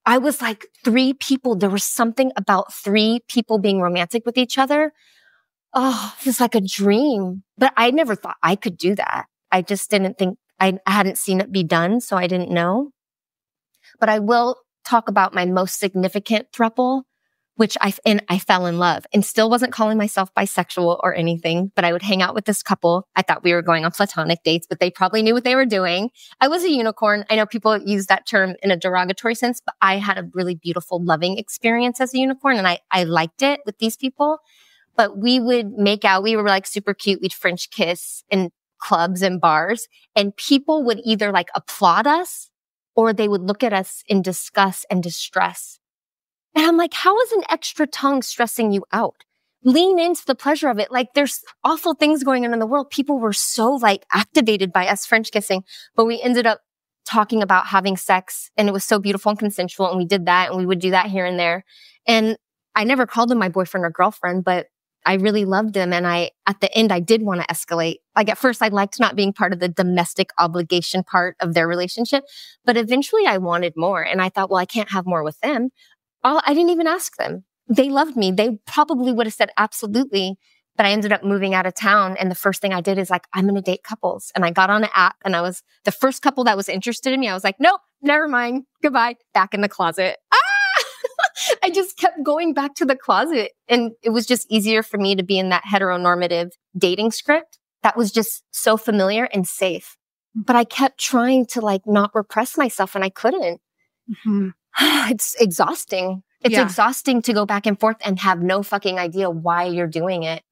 I was like three people. There was something about three people being romantic with each other. Oh, it was like a dream. But I never thought I could do that. I just didn't think, I hadn't seen it be done, so I didn't know. But I will talk about my most significant throuple, which I fell in love and still wasn't calling myself bisexual or anything, but I would hang out with this couple. I thought we were going on platonic dates, but they probably knew what they were doing. I was a unicorn. I know people use that term in a derogatory sense, but I had a really beautiful, loving experience as a unicorn. And I liked it with these people, but we would make out. We were like super cute. We'd French kiss in clubs and bars, and people would either like applaud us or they would look at us in disgust and distress. And I'm like, how is an extra tongue stressing you out? Lean into the pleasure of it. Like there's awful things going on in the world. People were so like activated by us French kissing, but we ended up talking about having sex and it was so beautiful and consensual. And we did that and we would do that here and there. And I never called him my boyfriend or girlfriend, but I really loved him. And at the end, I did want to escalate. Like at first I liked not being part of the domestic obligation part of their relationship, but eventually I wanted more. And I thought, well, I can't have more with them. I didn't even ask them. They loved me. They probably would have said absolutely, but I ended up moving out of town. And the first thing I did is like, I'm going to date couples. And I got on an app and I was the first couple that was interested in me. I was like, nope, never mind. Goodbye. Back in the closet. I just kept going back to the closet. And it was just easier for me to be in that heteronormative dating script that was just so familiar and safe. But I kept trying to like not repress myself and I couldn't. Mm-hmm. It's exhausting. It's exhausting to go back and forth and have no fucking idea why you're doing it.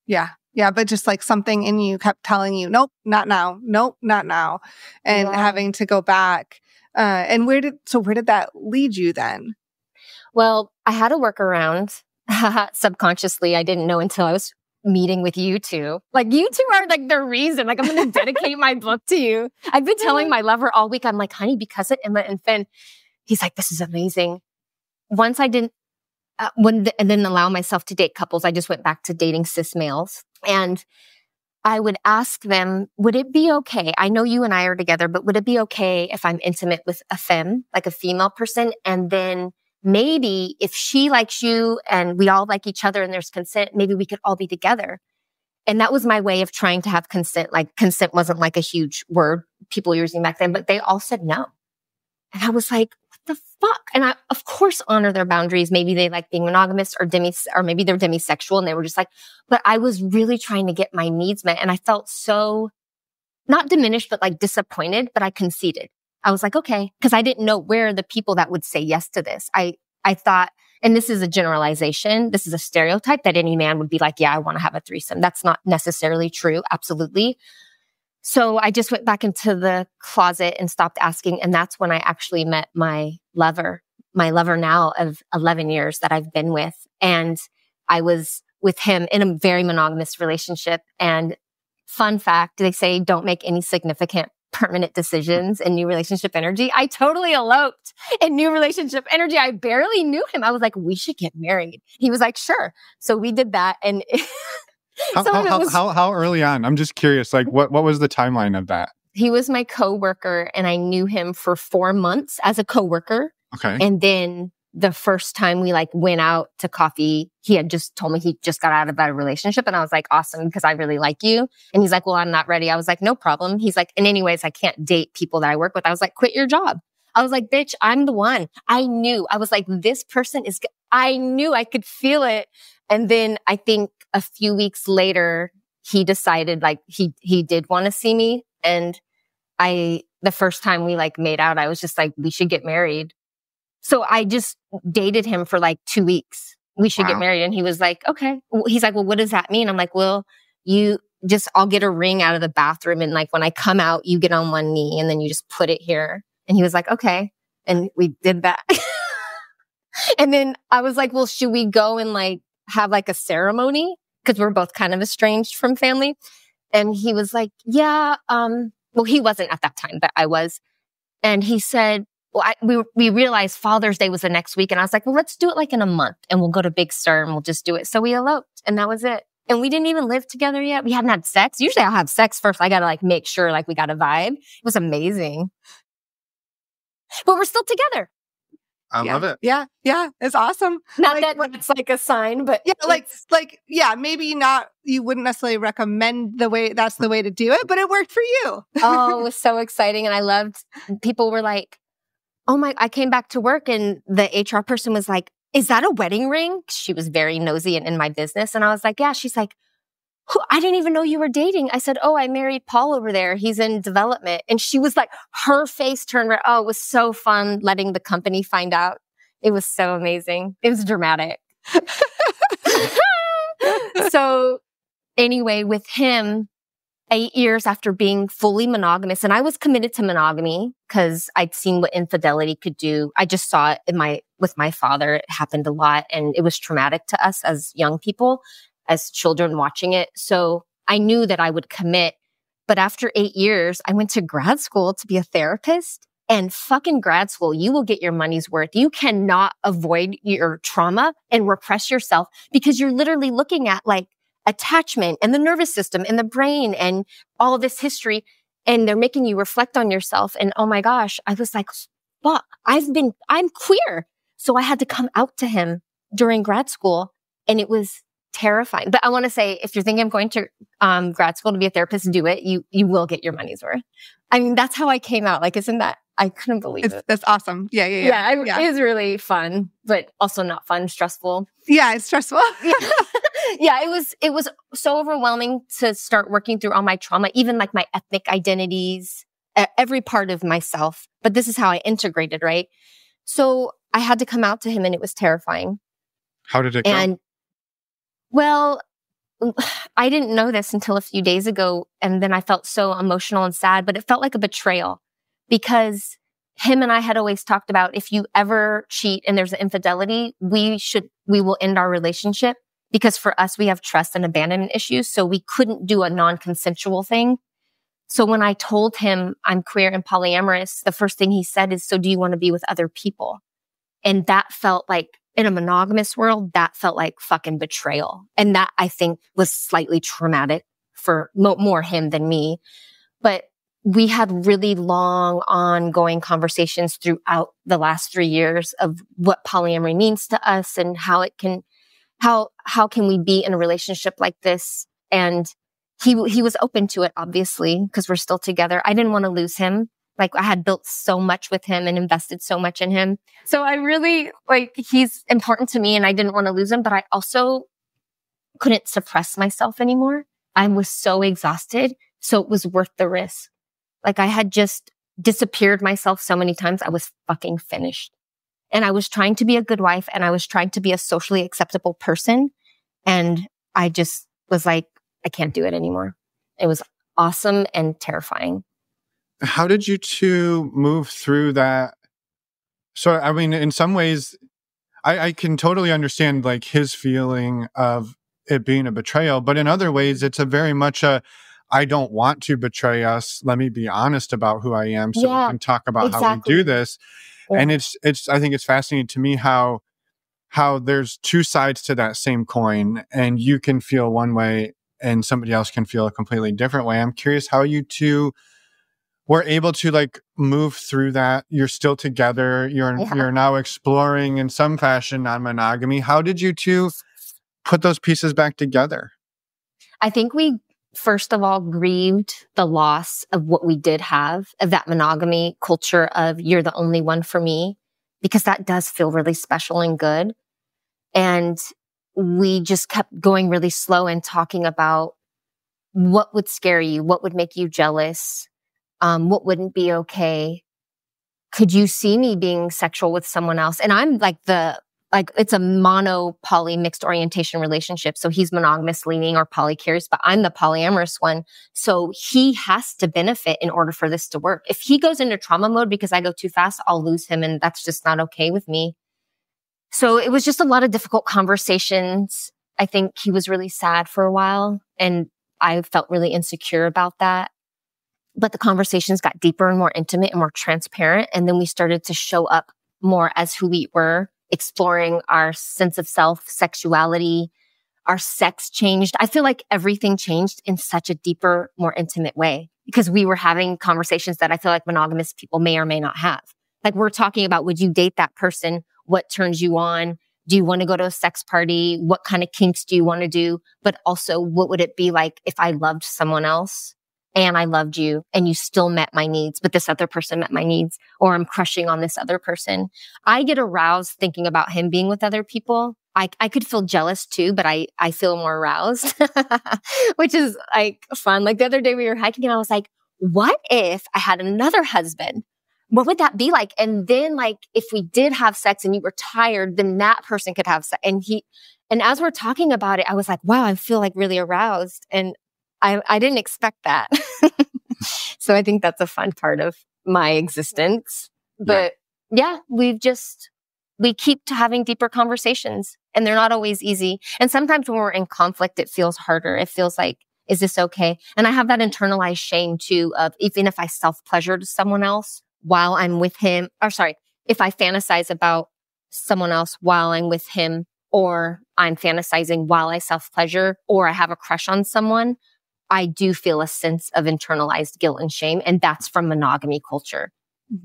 Yeah. Yeah. But just like something in you kept telling you, nope, not now. Nope, not now. And having to go back. And where did that lead you then? Well, I had a workaround. Subconsciously, I didn't know until I was meeting with you two. Like you two are like the reason. Like I'm going to dedicate my book to you. I've been telling my lover all week. I'm like, honey, because of Emma and Finn. He's like, this is amazing. Once I didn't and then allow myself to date couples. I just went back to dating cis males, and I would ask them, would it be okay? I know you and I are together, but would it be okay if I'm intimate with a femme, like a female person? And then maybe if she likes you and we all like each other and there's consent, maybe we could all be together. And that was my way of trying to have consent. Like consent wasn't like a huge word people were using back then, but they all said no. And I was like, what the fuck? And I, of course, honor their boundaries. Maybe they like being monogamous or maybe they're demisexual. And they were just like, but I was really trying to get my needs met. And I felt so not diminished, but like disappointed, but I conceded. I was like, okay, because I didn't know where are the people that would say yes to this. I thought, and this is a generalization. This is a stereotype that any man would be like, yeah, I want to have a threesome. That's not necessarily true. Absolutely. So I just went back into the closet and stopped asking. And that's when I actually met my lover now of 11 years that I've been with. And I was with him in a very monogamous relationship. And fun fact, they say don't make any significant permanent decisions in new relationship energy. I totally eloped in new relationship energy. I barely knew him. I was like, we should get married. He was like, sure. So we did that. And how early on? I'm just curious, like what was the timeline of that? He was my coworker and I knew him for 4 months as a coworker. Okay. And then the first time we like went out to coffee, he had just told me he just got out of that relationship. And I was like, awesome, because I really like you. And he's like, well, I'm not ready. I was like, no problem. He's like, and anyways, I can't date people that I work with. I was like, quit your job. I was like, bitch, I'm the one. I knew. I was like, this person is, I knew I could feel it. And then I think a few weeks later, he decided like he did want to see me. And the first time we like made out, I was just like, we should get married. So I just dated him for like 2 weeks. We should get married. And he was like, okay. He's like, well, what does that mean? I'm like, well, I'll get a ring out of the bathroom. And like, when I come out, you get on one knee and then you just put it here. And he was like, okay. And we did that. And then I was like, well, should we go and like have like a ceremony? Because we're both kind of estranged from family. And he was like, yeah, well, he wasn't at that time, but I was. And he said, well, we realized Father's Day was the next week. And I was like, well, let's do it like in a month and we'll go to Big Sur and we'll just do it. So we eloped and that was it. And we didn't even live together yet. We hadn't had sex. Usually I'll have sex first. I got to like make sure like we got a vibe. It was amazing. But we're still together. I love it. Yeah. Yeah. It's awesome. Not like, that it's like a sign, but yeah, maybe not, you wouldn't necessarily recommend that's the way to do it, but it worked for you. Oh, it was so exciting. And I loved, people were like, I came back to work and the HR person was like, is that a wedding ring? She was very nosy and in my business. And I was like, yeah. She's like, I didn't even know you were dating. I said, oh, I married Paul over there. He's in development. And she was like, her face turned red. Oh, it was so fun letting the company find out. It was so amazing. It was dramatic. So anyway, with him, 8 years after being fully monogamous, and I was committed to monogamy because I'd seen what infidelity could do. I just saw it with my father. It happened a lot and it was traumatic to us as young people, as children watching it. So I knew that I would commit. But after 8 years, I went to grad school to be a therapist. And fucking grad school, you will get your money's worth. You cannot avoid your trauma and repress yourself because you're literally looking at like attachment and the nervous system and the brain and all of this history. And they're making you reflect on yourself. And oh my gosh, I was like, fuck, I'm queer. So I had to come out to him during grad school and it was terrifying. But I want to say, if you're thinking of going to grad school to be a therapist, do it. You will get your money's worth. I mean, that's how I came out. Like, isn't that, I couldn't believe it. That's awesome. Yeah. It was really fun, but also not fun, stressful. Yeah, it's stressful. Yeah, it was so overwhelming to start working through all my trauma, even like my ethnic identities, every part of myself. But this is how I integrated, right? So I had to come out to him and it was terrifying. How did it go? Well, I didn't know this until a few days ago. And then I felt so emotional and sad, but it felt like a betrayal because him and I had always talked about if you ever cheat and there's an infidelity, we will end our relationship because for us, we have trust and abandonment issues. So we couldn't do a non-consensual thing. So when I told him I'm queer and polyamorous, the first thing he said is, so do you want to be with other people? And that felt like, in a monogamous world, that felt like fucking betrayal. And that, I think, was slightly traumatic for more him than me. But we had really long, ongoing conversations throughout the last 3 years of what polyamory means to us and how can we be in a relationship like this. And he was open to it, obviously, because we're still together. I didn't want to lose him. Like, I had built so much with him and invested so much in him. So I really, he's important to me and I didn't want to lose him, but I also couldn't suppress myself anymore. I was so exhausted. So it was worth the risk. Like, I had just disappeared myself so many times. I was fucking finished. And I was trying to be a good wife and I was trying to be a socially acceptable person. And I just was like, I can't do it anymore. It was awesome and terrifying. How did you two move through that? So, I mean, in some ways, I can totally understand like his feeling of it being a betrayal, but in other ways, it's a very much I don't want to betray us. Let me be honest about who I am so we can talk about how we do this. Yeah. And it's I think it's fascinating to me how there's two sides to that same coin, and you can feel one way and somebody else can feel a completely different way. I'm curious how you two were able to like move through that. You're still together. You're now exploring in some fashion non-monogamy. How did you two put those pieces back together? I think we first of all grieved the loss of what we did have, of that monogamy culture of you're the only one for me, because that does feel really special and good. And we just kept going really slow and talking about what would scare you, what would make you jealous, what wouldn't be okay. Could you see me being sexual with someone else? And I'm it's a mono poly mixed orientation relationship. So he's monogamous leaning or polycurious, but I'm the polyamorous one. So he has to benefit in order for this to work. If he goes into trauma mode because I go too fast, I'll lose him. And that's just not okay with me. So it was just a lot of difficult conversations. I think he was really sad for a while and I felt really insecure about that. But the conversations got deeper and more intimate and more transparent. And then we started to show up more as who we were, exploring our sense of self, sexuality, our sex changed. I feel like everything changed in such a deeper, more intimate way because we were having conversations that I feel like monogamous people may or may not have. Like we're talking about, would you date that person? What turns you on? Do you want to go to a sex party? What kind of kinks do you want to do? But also, what would it be like if I loved someone else? And I loved you and you still met my needs, but this other person met my needs, or I'm crushing on this other person. I get aroused thinking about him being with other people. I could feel jealous too, but I feel more aroused, which is like fun. Like the other day we were hiking and I was like, what if I had another husband? What would that be like? And then like, if we did have sex and you were tired, then that person could have sex. And as we're talking about it, I was like, wow, I feel like really aroused. And I didn't expect that. So I think that's a fun part of my existence. But yeah, we keep having deeper conversations and they're not always easy. And sometimes when we're in conflict, it feels harder. It feels like, is this okay? And I have that internalized shame too of even if I self-pleasure to someone else while I'm with him, if I fantasize about someone else while I'm with him, or I'm fantasizing while I self-pleasure, or I have a crush on someone, I do feel a sense of internalized guilt and shame. And that's from monogamy culture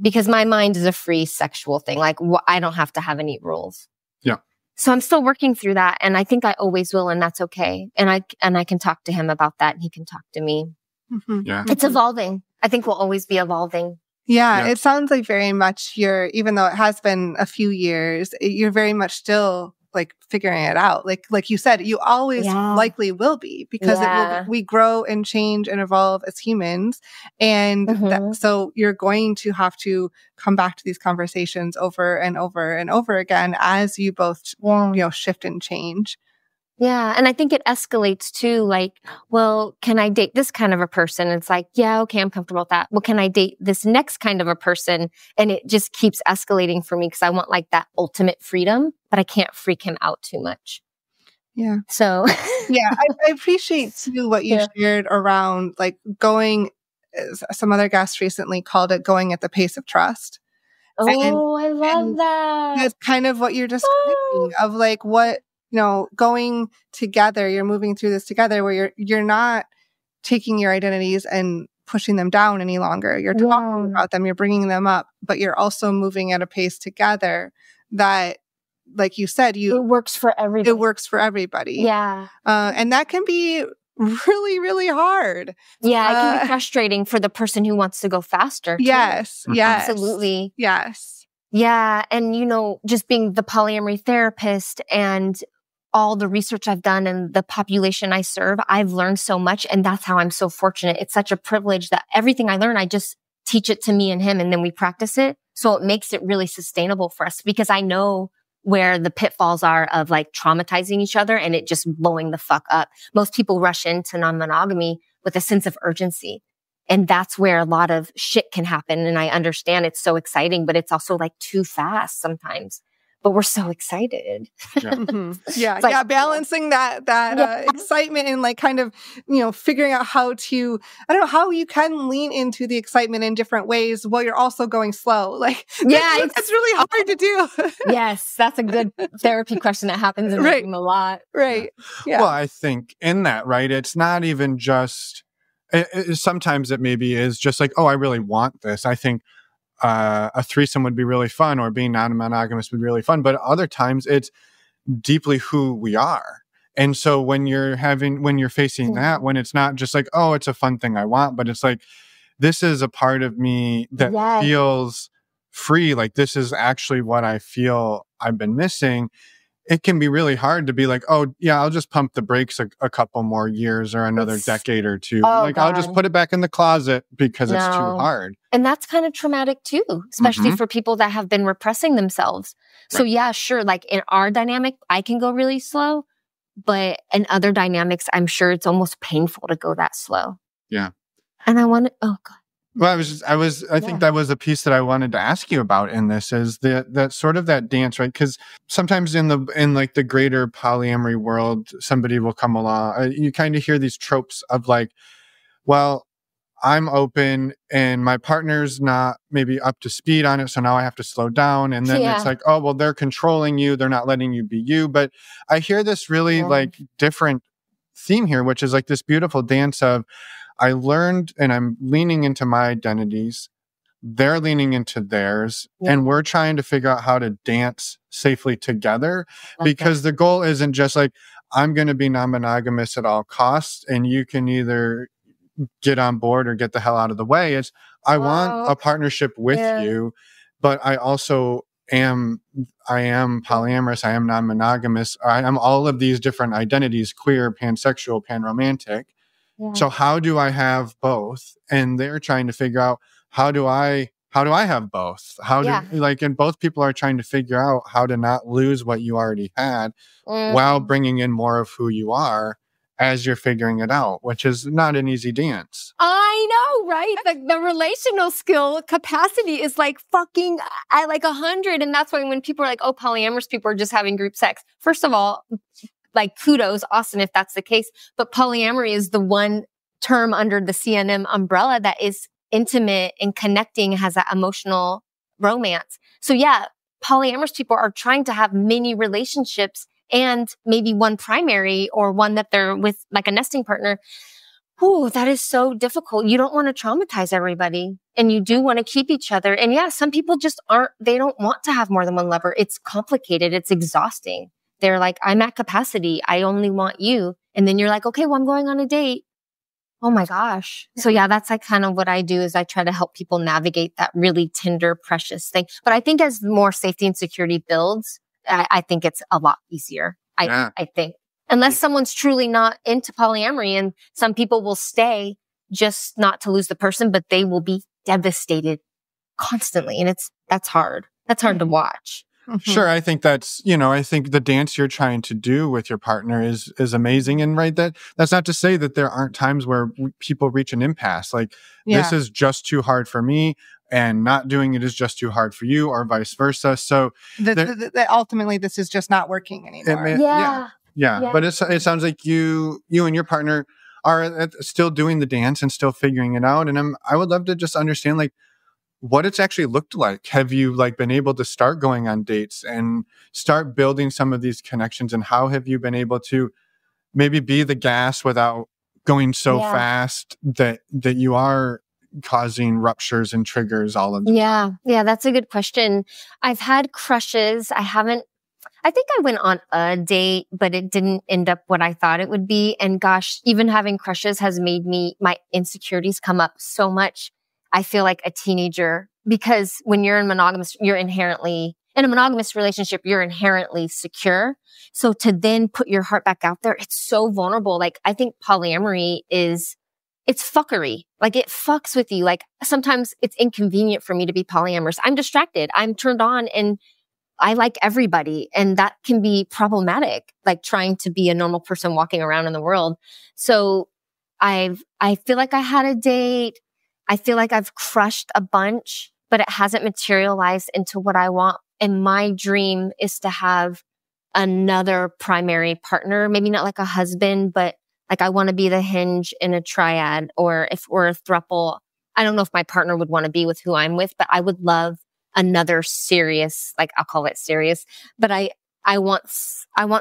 because my mind is a free sexual thing. Like I don't have to have any rules. Yeah. So I'm still working through that. And I think I always will. And that's okay. And I can talk to him about that and he can talk to me. Mm-hmm. Yeah. It's evolving. I think we'll always be evolving. Yeah. It sounds like very much even though it has been a few years, you're very much still like figuring it out. Like you said, you always likely will be because we grow and change and evolve as humans. And so you're going to have to come back to these conversations over and over and over again as you both, shift and change. Yeah. And I think it escalates too. Like, well, can I date this kind of a person? It's like, yeah, okay, I'm comfortable with that. Well, can I date this next kind of a person? And it just keeps escalating for me because I want like that ultimate freedom, but I can't freak him out too much. Yeah. So, yeah, I appreciate too what you shared around like going, some other guests recently called it going at the pace of trust. Oh, I love and that. that's kind of what you're describing of like what, going together, you're moving through this together where you're not taking your identities and pushing them down any longer. You're talking about them, you're bringing them up, but you're also moving at a pace together that, like you said, it works for everybody. It works for everybody. Yeah. And that can be really, really hard. Yeah, it can be frustrating for the person who wants to go faster. Too. Yes. Absolutely. Yes. Yeah. And, just being the polyamory therapist and all the research I've done and the population I serve, I've learned so much. And that's how I'm so fortunate. It's such a privilege that everything I learn, I just teach it to me and him, and then we practice it. So it makes it really sustainable for us because I know where the pitfalls are of like traumatizing each other and it just blowing the fuck up. Most people rush into non-monogamy with a sense of urgency. And that's where a lot of shit can happen. And I understand it's so exciting, but it's also like too fast sometimes. But we're so excited. Yeah. Like, balancing that excitement and like kind of, figuring out how to, I don't know, how you can lean into the excitement in different ways while you're also going slow. Like, it's really hard to do. Yes. That's a good therapy question that happens in the room a lot. Right. Yeah. Well, I think in that, right, it's not even just, sometimes it maybe is just like, oh, I really want this. I think a threesome would be really fun, or being non-monogamous would be really fun. But other times it's deeply who we are. And so when you're facing that, when it's not just like, oh, it's a fun thing I want, but it's like, this is a part of me that feels free. Like this is actually what I feel I've been missing. It can be really hard to be like, oh yeah, I'll just pump the brakes a couple more years or another decade or two. I'll just put it back in the closet because it's too hard. And that's kind of traumatic too, especially for people that have been repressing themselves. So yeah, sure. Like in our dynamic, I can go really slow, but in other dynamics, I'm sure it's almost painful to go that slow. Yeah. And I want to, oh God. Well, I think that was a piece that I wanted to ask you about in this, is that sort of that dance, right? Because sometimes in like the greater polyamory world, somebody will come along. You kind of hear these tropes of like, well, I'm open and my partner's not maybe up to speed on it, so now I have to slow down. And then it's like, oh, well, they're controlling you. They're not letting you be you. But I hear this really like different theme here, which is like this beautiful dance of, I learned and I'm leaning into my identities. They're leaning into theirs. And we're trying to figure out how to dance safely together, because the goal isn't just like, I'm going to be non-monogamous at all costs and you can either get on board or get the hell out of the way. It's, I want a partnership with you, but I also I am polyamorous. I am non-monogamous. I am all of these different identities: queer, pansexual, panromantic. So how do I have both? And they're trying to figure out, how do I have both? And both people are trying to figure out how to not lose what you already had while bringing in more of who you are as you're figuring it out, which is not an easy dance. I know, right? The relational skill capacity is like fucking at like 100. And that's why when people are like, oh, polyamorous people are just having group sex. First of all, like kudos, awesome if that's the case. But polyamory is the one term under the CNM umbrella that is intimate and connecting, has that emotional romance. So yeah, polyamorous people are trying to have many relationships and maybe one primary or one that they're with like a nesting partner. Ooh, that is so difficult. You don't want to traumatize everybody and you do want to keep each other. And yeah, some people just they don't want to have more than one lover. It's complicated. It's exhausting. They're like, I'm at capacity. I only want you. And then you're like, okay, well, I'm going on a date. Oh my gosh. So yeah, that's like kind of what I do, is I try to help people navigate that really tender, precious thing. But I think as more safety and security builds, I think it's a lot easier. I think, unless someone's truly not into polyamory, and some people will stay just not to lose the person, but they will be devastated constantly. And that's hard. That's hard to watch. Mm-hmm. Sure. I think that's, I think the dance you're trying to do with your partner is amazing. And right, that's not to say that there aren't times where people reach an impasse. Like, this is just too hard for me, and not doing it is just too hard for you, or vice versa. So ultimately this is just not working anymore. Yeah. But it sounds like you and your partner are still doing the dance and still figuring it out. And I would love to just understand, like, what it's actually looked like. Have you like been able to start going on dates and start building some of these connections? And how have you been able to maybe be the gas without going so fast that you are causing ruptures and triggers all of them? Yeah, that's a good question. I've had crushes. I think I went on a date, but it didn't end up what I thought it would be. And gosh, even having crushes has made my insecurities come up so much. I feel like a teenager, because when you're in a monogamous relationship, you're inherently secure. So to then put your heart back out there, it's so vulnerable. Like, I think polyamory it's fuckery. Like, it fucks with you. Like, sometimes it's inconvenient for me to be polyamorous. I'm distracted. I'm turned on and I like everybody. And that can be problematic, like trying to be a normal person walking around in the world. So I feel like I had a date. I feel like I've crushed a bunch, but it hasn't materialized into what I want. And my dream is to have another primary partner, maybe not like a husband, but like I want to be the hinge in a triad, or if we're a throuple. I don't know if my partner would want to be with who I'm with, but I would love another serious, like I'll call it serious, but I want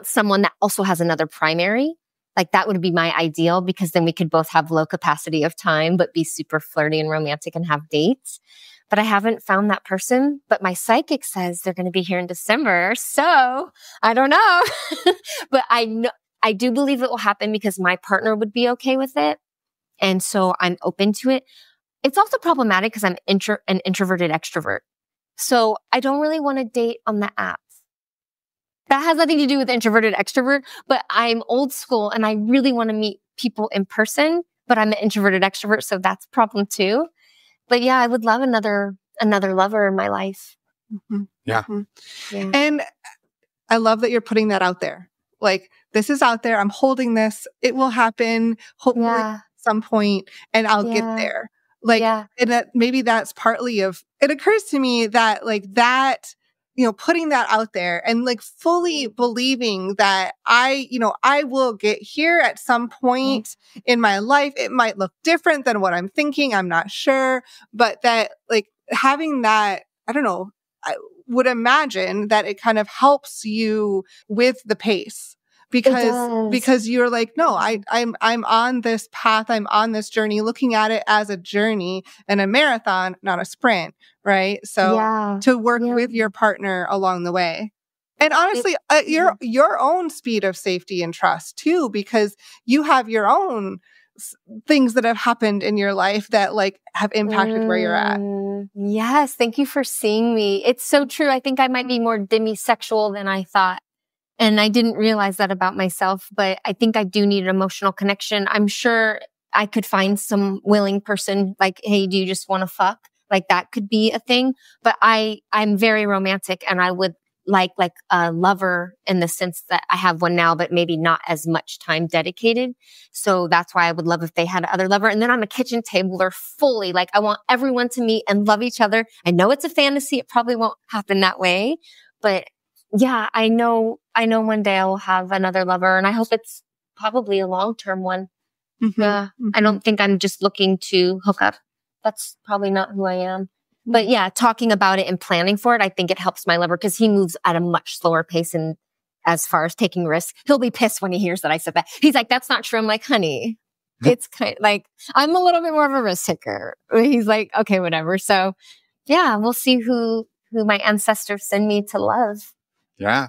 someone that also has another primary. Like, that would be my ideal, because then we could both have low capacity of time, but be super flirty and romantic and have dates. But I haven't found that person, but my psychic says they're going to be here in December. So I don't know, but I do believe it will happen because my partner would be okay with it. And so I'm open to it. It's also problematic because I'm an introverted extrovert. So I don't really want to date on the apps. That has nothing to do with introverted extrovert, but I'm old school and I really want to meet people in person, but I'm an introverted extrovert. So that's a problem too. But yeah, I would love another lover in my life. Mm-hmm. Yeah. Mm-hmm. Yeah. And I love that you're putting that out there. Like, this is out there. I'm holding this. It will happen hopefully at some point, and I'll get there. Like, and that maybe that's partly of, it occurs to me that like that, putting that out there and like fully believing that I will get here at some point in my life. It might look different than what I'm thinking. I'm not sure, but that like having that, I don't know, I would imagine that it kind of helps you with the pace. Because you're like, no, I'm on this path. I'm on this journey, looking at it as a journey and a marathon, not a sprint. Right. So to work with your partner along the way. And honestly, your own speed of safety and trust too, because you have your own things that have happened in your life that like have impacted where you're at. Yes. Thank you for seeing me. It's so true. I think I might be more demisexual than I thought. And I didn't realize that about myself, but I think I do need an emotional connection. I'm sure I could find some willing person like, hey, do you just want to fuck? Like, that could be a thing. But I'm very romantic, and I would like a lover in the sense that I have one now, but maybe not as much time dedicated. So that's why I would love if they had another lover. And then I'm a kitchen tabler fully. Like, I want everyone to meet and love each other. I know it's a fantasy. It probably won't happen that way, but yeah, I know one day I will have another lover, and I hope it's probably a long-term one. Mm-hmm. Yeah. Mm-hmm. I don't think I'm just looking to hook up. That's probably not who I am. But yeah, talking about it and planning for it, I think it helps my lover because he moves at a much slower pace. And as far as taking risks, he'll be pissed when he hears that I said that. He's like, that's not true. I'm like, honey, it's kind of like, I'm a little bit more of a risk taker. He's like, okay, whatever. So yeah, we'll see who my ancestors send me to love. Yeah.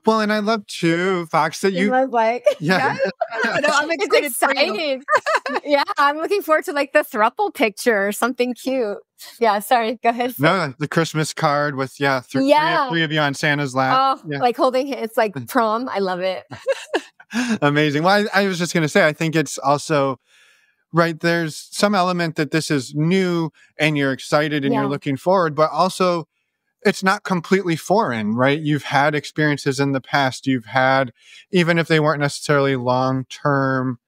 Well, and I love too, Fox, that you love like, yeah. No, I'm excited. Yeah. I'm looking forward to like the throuple picture or something cute. Yeah. Sorry. Go ahead. No, the Christmas card with, three of you on Santa's lap. Oh, like holding it. It's like prom. I love it. Amazing. Well, I was just going to say, I think it's also, right, there's some element that this is new and you're excited and you're looking forward, but also it's not completely foreign, right? You've had experiences in the past. You've had, even if they weren't necessarily long-term,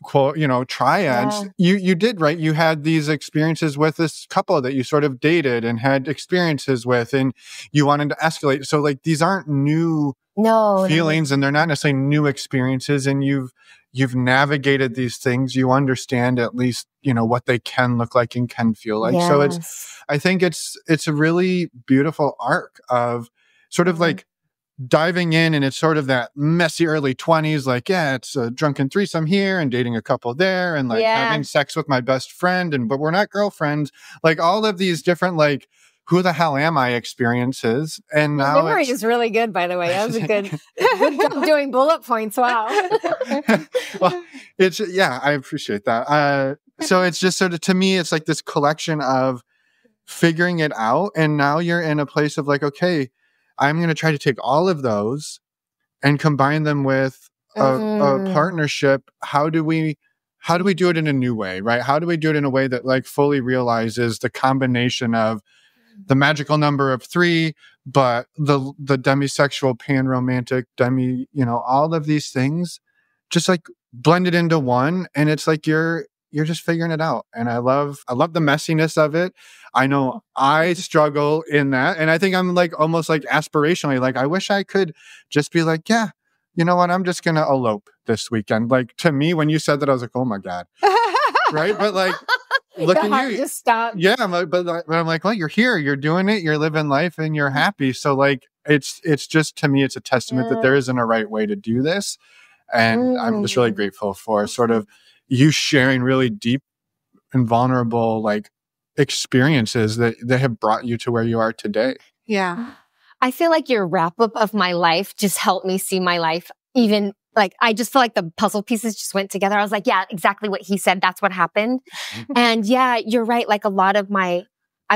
quote, triads, you did, right? You had these experiences with this couple that you sort of dated and had experiences with, and you wanted to escalate. So like, these aren't new feelings, and they're not necessarily new experiences, and you've navigated these things. You understand at least, what they can look like and can feel like. Yes. So I think it's a really beautiful arc of sort of like diving in, and it's sort of that messy early 20s, like, it's a drunken threesome here and dating a couple there and like having sex with my best friend, but we're not girlfriends. Like all of these different, like, who the hell am I experiences. And now memory is really good, by the way. That was a good job doing bullet points. Wow. Well, I appreciate that. So it's just sort of, to me, it's like this collection of figuring it out. And now you're in a place of like, okay, I'm going to try to take all of those and combine them with a partnership. How do we do it in a new way, right? How do we do it in a way that like fully realizes the combination of the magical number of 3, but the demisexual, pan-romantic, all of these things just like blended into one. And it's like you're just figuring it out. And I love the messiness of it. I know I struggle in that. And I think I'm like almost like aspirationally, like I wish I could just be like, yeah, you know what? I'm just going to elope this weekend. Like to me, when you said that, I was like, oh my God. Right. But like, look at you. Just stop. Yeah. But I'm like, well, you're here, you're doing it, you're living life and you're happy. So like, it's just, to me, it's a testament that there isn't a right way to do this. And I'm just really grateful for sort of you sharing really deep and vulnerable like experiences that have brought you to where you are today. Yeah. I feel like your wrap up of my life just helped me see my life even like, I just feel like the puzzle pieces just went together. I was like, yeah, exactly what he said. That's what happened. And yeah, you're right. Like a lot of I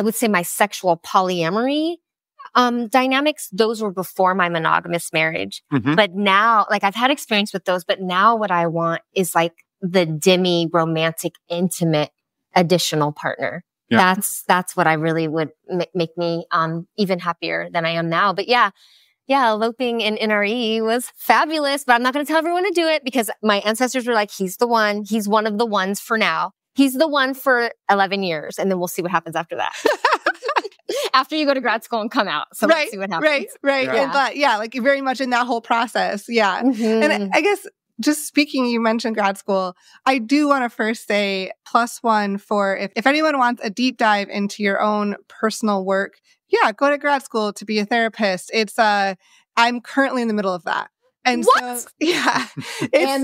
would say my sexual polyamory dynamics, those were before my monogamous marriage. But now, like I've had experience with those, but now what I want is like the demi-romantic, intimate, additional partner. Yeah. That's what I really would make me even happier than I am now. But yeah, eloping in NRE was fabulous, but I'm not going to tell everyone to do it because my ancestors were like, he's the one. He's one of the ones for now. He's the one for 11 years. And then we'll see what happens after that. After you go to grad school and come out. So let's see what happens. Right. Yeah. And like you're very much in that whole process. Yeah. And I guess just speaking, you mentioned grad school. I do want to first say +1 for if anyone wants a deep dive into your own personal work, yeah, go to grad school to be a therapist. It's I'm currently in the middle of that. And what? So, yeah, it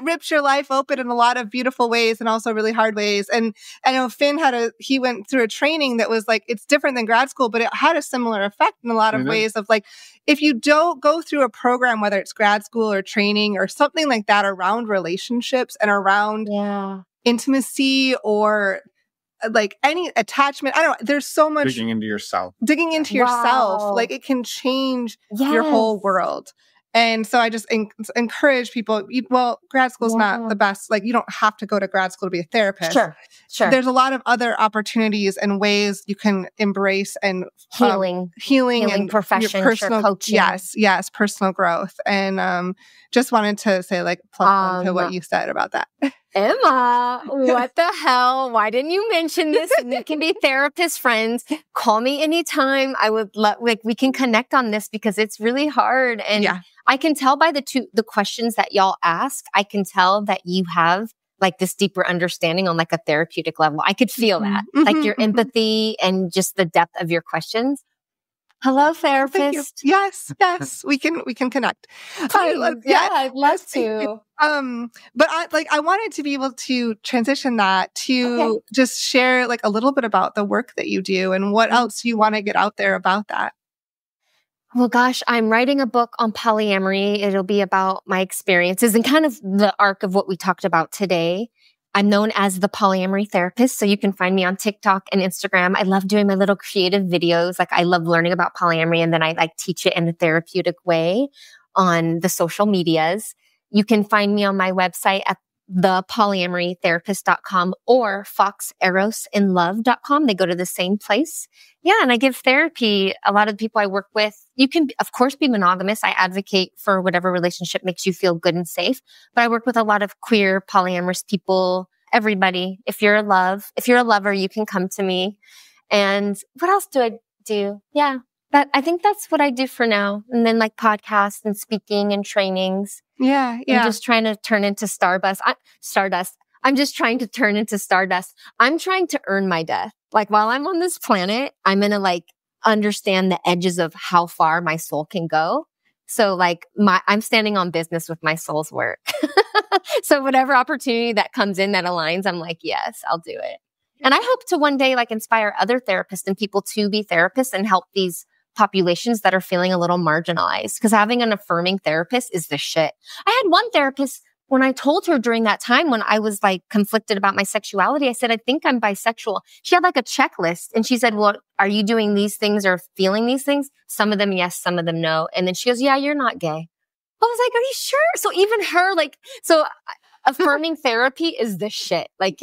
rips your life open in a lot of beautiful ways and also really hard ways. And I know Finn he went through a training that was like, it's different than grad school, but it had a similar effect in a lot of ways of like, if you don't go through a program, whether it's grad school or training or something like that around relationships and around intimacy or like any attachment, I don't know. There's so much digging into yourself. Like it can change your whole world. And so I just encourage people, grad school's not the best. Like you don't have to go to grad school to be a therapist. Sure. There's a lot of other opportunities and ways you can embrace and healing and profession, your personal coaching. Yes, personal growth. And just wanted to say like +1 to what you said about that. Emma, what the hell? Why didn't you mention this? We can be therapist friends. Call me anytime. I would we can connect on this because it's really hard. And I can tell by the questions that y'all ask, I can tell that you have like this deeper understanding on like a therapeutic level. I could feel that, like your empathy and just the depth of your questions. Hello, therapist. Yes, we can connect. I'd love to. But I wanted to be able to transition that to just share like a little bit about the work that you do and what else you want to get out there about that. Well, gosh, I'm writing a book on polyamory. It'll be about my experiences and kind of the arc of what we talked about today. I'm known as the polyamory therapist, so you can find me on TikTok and Instagram. I love doing my little creative videos. Like I love learning about polyamory, and then I like teach it in a therapeutic way on the social medias. You can find me on my website at thepolyamorytherapist.com or foxerosinlove.com. They go to the same place. Yeah. And I give therapy. A lot of the people I work with, you can, of course, be monogamous. I advocate for whatever relationship makes you feel good and safe. But I work with a lot of queer, polyamorous people, everybody. If you're a lover, you can come to me. And what else do I do? Yeah. I think that's what I do for now. And then like podcasts and speaking and trainings. Yeah. I'm just trying to turn into Stardust. I'm just trying to turn into Stardust. I'm trying to earn my death. Like while I'm on this planet, I'm going to like understand the edges of how far my soul can go. So like I'm standing on business with my soul's work. So whatever opportunity that comes in that aligns, I'm like, yes, I'll do it. And I hope to one day like inspire other therapists and people to be therapists and help these populations that are feeling a little marginalized. Because having an affirming therapist is the shit. I had one therapist when I told her during that time when I was like conflicted about my sexuality, I said, I think I'm bisexual. She had like a checklist and she said, well, are you doing these things or feeling these things? Some of them, yes. Some of them, no. And then she goes, yeah, you're not gay. I was like, are you sure? So even her, like, so affirming therapy is the shit. Like,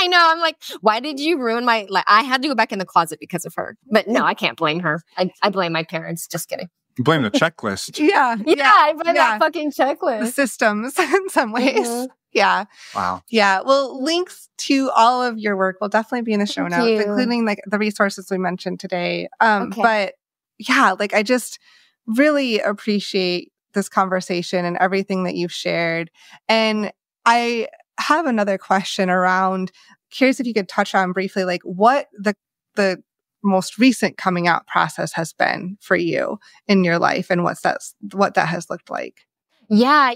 I know. I'm like, why did you ruin my, like, I had to go back in the closet because of her. But no, I can't blame her. I blame my parents. Just kidding. Blame the checklist. Yeah. I blame that fucking checklist. The systems in some ways. Mm-hmm. Yeah. Wow. Yeah. Well, links to all of your work will definitely be in the show notes, including like the resources we mentioned today. But yeah, like I just really appreciate this conversation and everything that you've shared. And I have another question around, curious if you could touch on briefly, like what the most recent coming out process has been for you in your life and what that has looked like. Yeah.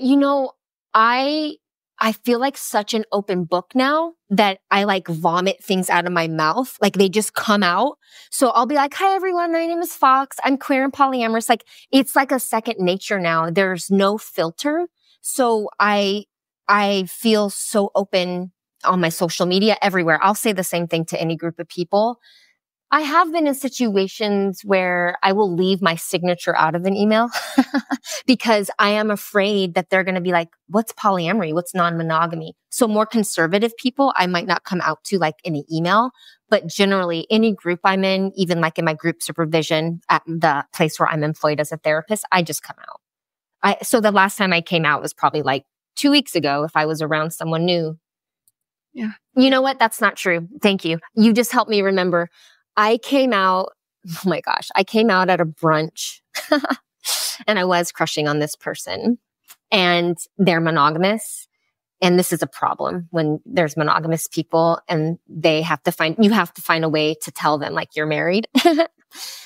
I feel like such an open book now that I like vomit things out of my mouth. Like they just come out. So I'll be like, hi everyone, my name is Fox. I'm queer and polyamorous. Like it's like a second nature now. There's no filter. So I feel so open on my social media everywhere. I'll say the same thing to any group of people. I have been in situations where I will leave my signature out of an email because I am afraid that they're going to be like, what's polyamory? What's non-monogamy? So more conservative people, I might not come out to like in an email, but generally any group I'm in, even like in my group supervision at the place where I'm employed as a therapist, I just come out. So the last time I came out was probably like 2 weeks ago if I was around someone new. Yeah. You know what? That's not true. Thank you. You just helped me remember. I came out at a brunch and I was crushing on this person and they're monogamous. And this is a problem when there's monogamous people and you have to find a way to tell them like you're married.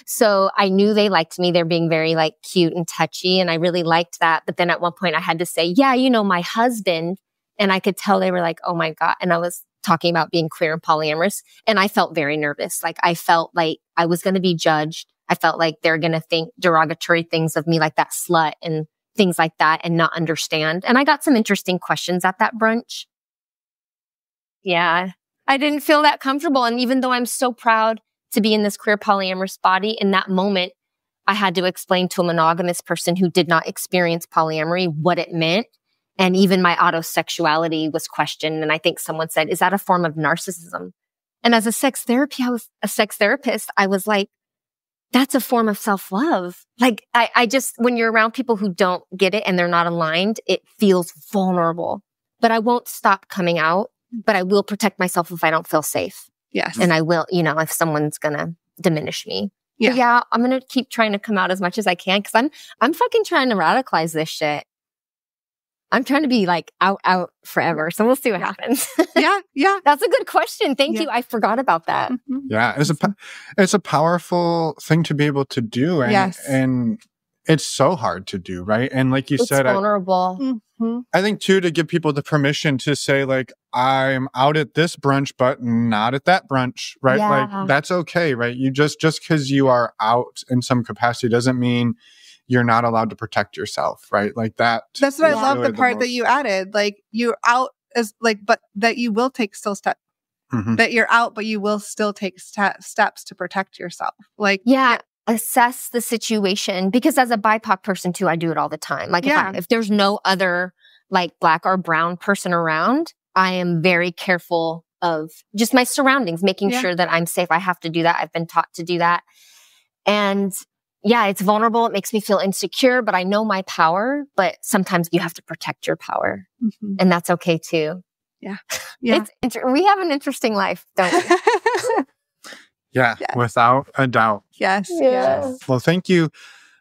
So I knew they liked me. They're being very like cute and touchy. And I really liked that. But then at one point I had to say, yeah, my husband, and I could tell they were like, oh my God. And I was talking about being queer and polyamorous. And I felt very nervous. Like I felt like I was going to be judged. I felt like they're going to think derogatory things of me, like that slut and things like that and not understand. And I got some interesting questions at that brunch. Yeah, I didn't feel that comfortable. And even though I'm so proud to be in this queer polyamorous body, in that moment, I had to explain to a monogamous person who did not experience polyamory what it meant. And even my autosexuality was questioned. And I think someone said, is that a form of narcissism? And as a sex therapist, I was like, that's a form of self-love. Like I just, when you're around people who don't get it and they're not aligned, it feels vulnerable. But I won't stop coming out, but I will protect myself if I don't feel safe. Yes. And I will, if someone's going to diminish me. Yeah. But yeah, I'm going to keep trying to come out as much as I can because I'm fucking trying to radicalize this shit. I'm trying to be like out forever. So we'll see what happens. Yeah. That's a good question. Thank you. I forgot about that. Mm-hmm. Yeah. It's a powerful thing to be able to do. And, and it's so hard to do. Right. And like you said, it's vulnerable. I think too, to give people the permission to say like, I'm out at this brunch, but not at that brunch. Right. Yeah. Like that's okay. Right. You just because you are out in some capacity doesn't mean you're not allowed to protect yourself, right? Like that. That's what I love the part that you added. Like you're out as like, but that you will take still steps. Mm-hmm. That you're out, but you will still take steps to protect yourself. Like assess the situation because as a BIPOC person too, I do it all the time. Like if there's no other like Black or brown person around, I am very careful of just my surroundings, making sure that I'm safe. I have to do that. I've been taught to do that, and. Yeah, it's vulnerable. It makes me feel insecure, but I know my power. But sometimes you have to protect your power. Mm-hmm. And that's okay too. Yeah. We have an interesting life, don't we? Yeah, without a doubt. Yes. Well, thank you,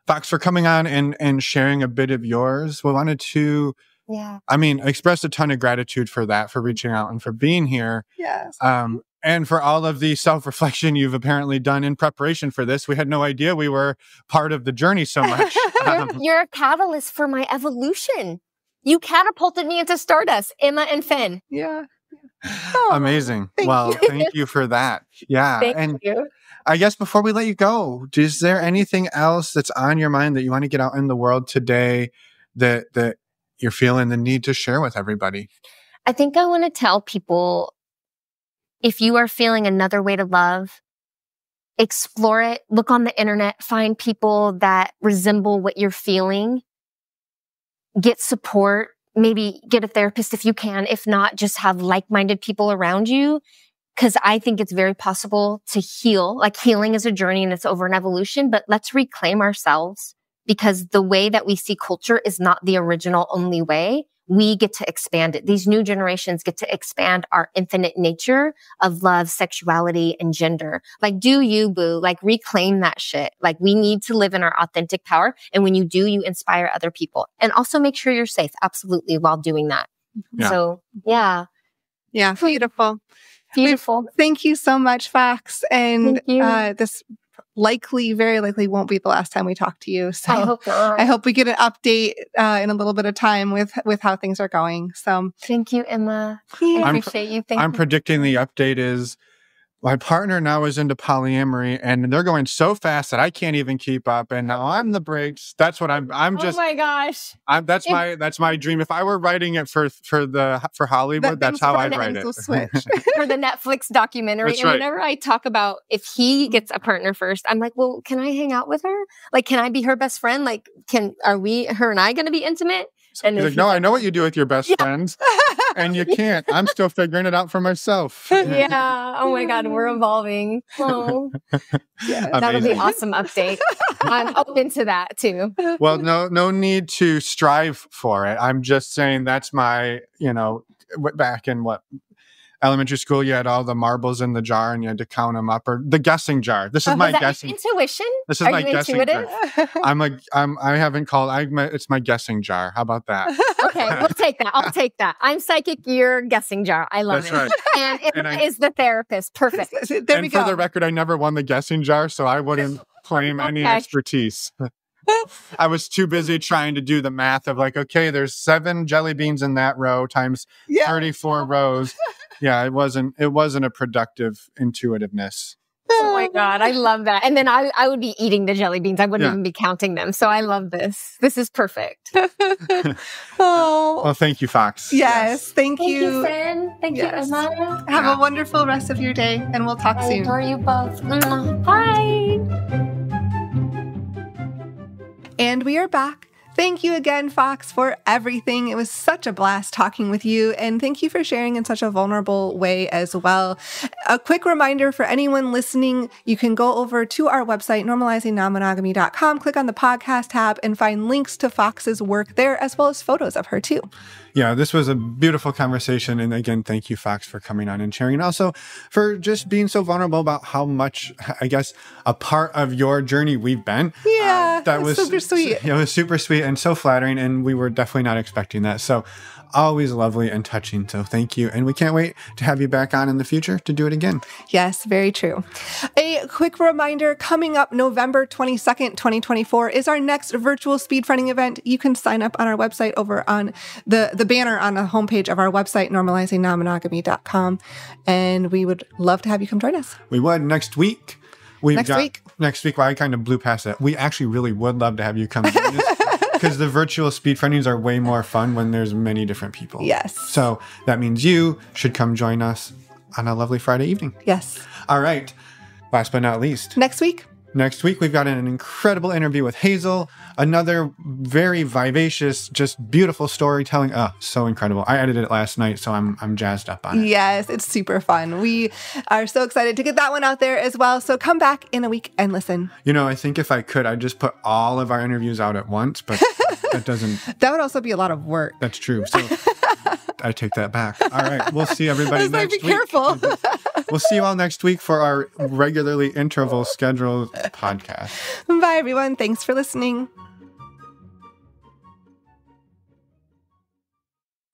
Fox, for coming on and sharing a bit of yours. We wanted to, express a ton of gratitude for that, for reaching out and for being here. Yes. And for all of the self-reflection you've apparently done in preparation for this. We had no idea we were part of the journey so much. You're a catalyst for my evolution. You catapulted me into stardust, Emma and Finn. Yeah. Oh, amazing. Thank you for that. Yeah. Thank you. I guess before we let you go, is there anything else that's on your mind that you want to get out in the world today that you're feeling the need to share with everybody? I think I want to tell people, if you are feeling another way to love, explore it, look on the internet, find people that resemble what you're feeling, get support, maybe get a therapist if you can. If not, just have like-minded people around you. Because I think it's very possible to heal. Like, healing is a journey and it's over an evolution, but let's reclaim ourselves, because the way that we see culture is not the original only way. We get to expand it. These new generations get to expand our infinite nature of love, sexuality, and gender. Like, do you, boo? Like, reclaim that shit. Like, we need to live in our authentic power. And when you do, you inspire other people. And also make sure you're safe, absolutely, while doing that. Yeah. So, yeah. Yeah, beautiful. Beautiful. Thank you so much, Fox. And this very likely won't be the last time we talk to you. So I hope not. I hope we get an update in a little bit of time with how things are going. So thank you, Emma. I appreciate you. I'm predicting the update is my partner now is into polyamory, and they're going so fast that I can't even keep up. And now I'm the brakes. That's what I'm just. Oh my gosh. That's my dream. If I were writing it for Hollywood, that's how I'd write it. Switch. For the Netflix documentary. That's and right. Whenever I talk about if he gets a partner first, I'm like, well, can I hang out with her? Like, can I be her best friend? Like, her and I going to be intimate? And he's like, no, I know what you do with your best friends, and you can't. I'm still figuring it out for myself. Yeah. Oh my God, we're evolving. Oh, yeah, that'll be awesome update. I'm open to that too. Well, no need to strive for it. I'm just saying that's my, back in elementary school, you had all the marbles in the jar and you had to count them up, or the guessing jar. This is my guessing. Intuition? This is my guessing jar. It's my guessing jar. How about that? Okay, we'll take that. I'll take that. I'm psychic, you're guessing jar. I love it. Right. And it is the therapist. Perfect. There we go. For the record, I never won the guessing jar, so I wouldn't claim any expertise. I was too busy trying to do the math of like, okay, there's 7 jelly beans in that row times 34 rows. Yeah, it wasn't a productive intuitiveness. Oh my God, I love that. And then I would be eating the jelly beans. I wouldn't even be counting them. So I love this. This is perfect. Well, thank you, Fox. Yes, thank you. Thank you, Finn. Thank you, Emma. Have a wonderful rest of your day, and we'll talk soon. I adore you both. Bye. And we are back. Thank you again, Fox, for everything. It was such a blast talking with you, and thank you for sharing in such a vulnerable way as well. A quick reminder for anyone listening, you can go over to our website, normalizingnonmonogamy.com, click on the podcast tab, and find links to Fox's work there, as well as photos of her too. Yeah, this was a beautiful conversation. And again, thank you, Fox, for coming on and sharing, and also for just being so vulnerable about how much, I guess, a part of your journey we've been. Yeah, that was super sweet. It was super sweet and so flattering, and we were definitely not expecting that. So always lovely and touching. So thank you. And we can't wait to have you back on in the future to do it again. Yes, very true. A quick reminder, coming up November 22nd, 2024 is our next virtual speed fronting event. You can sign up on our website over on the banner on the homepage of our website, normalizingnonmonogamy.com. And we would love to have you come join us. We would next week. Next week, well, I kind of blew past it. We actually really would love to have you come join us. Because the virtual speed frontings are way more fun when there's many different people. Yes. So that means you should come join us on a lovely Friday evening. Yes. All right. Last but not least. Next week, we've got an incredible interview with Hazel. Another very vivacious, just beautiful storytelling. Oh, so incredible. I edited it last night, so I'm jazzed up on it. Yes, it's super fun. We are so excited to get that one out there as well. So come back in a week and listen. I think if I could, I'd just put all of our interviews out at once, but that doesn't... That would also be a lot of work. That's true. So I take that back. All right. We'll see everybody next week. Be careful. We'll see you all next week for our regularly interval scheduled podcast. Bye, everyone. Thanks for listening.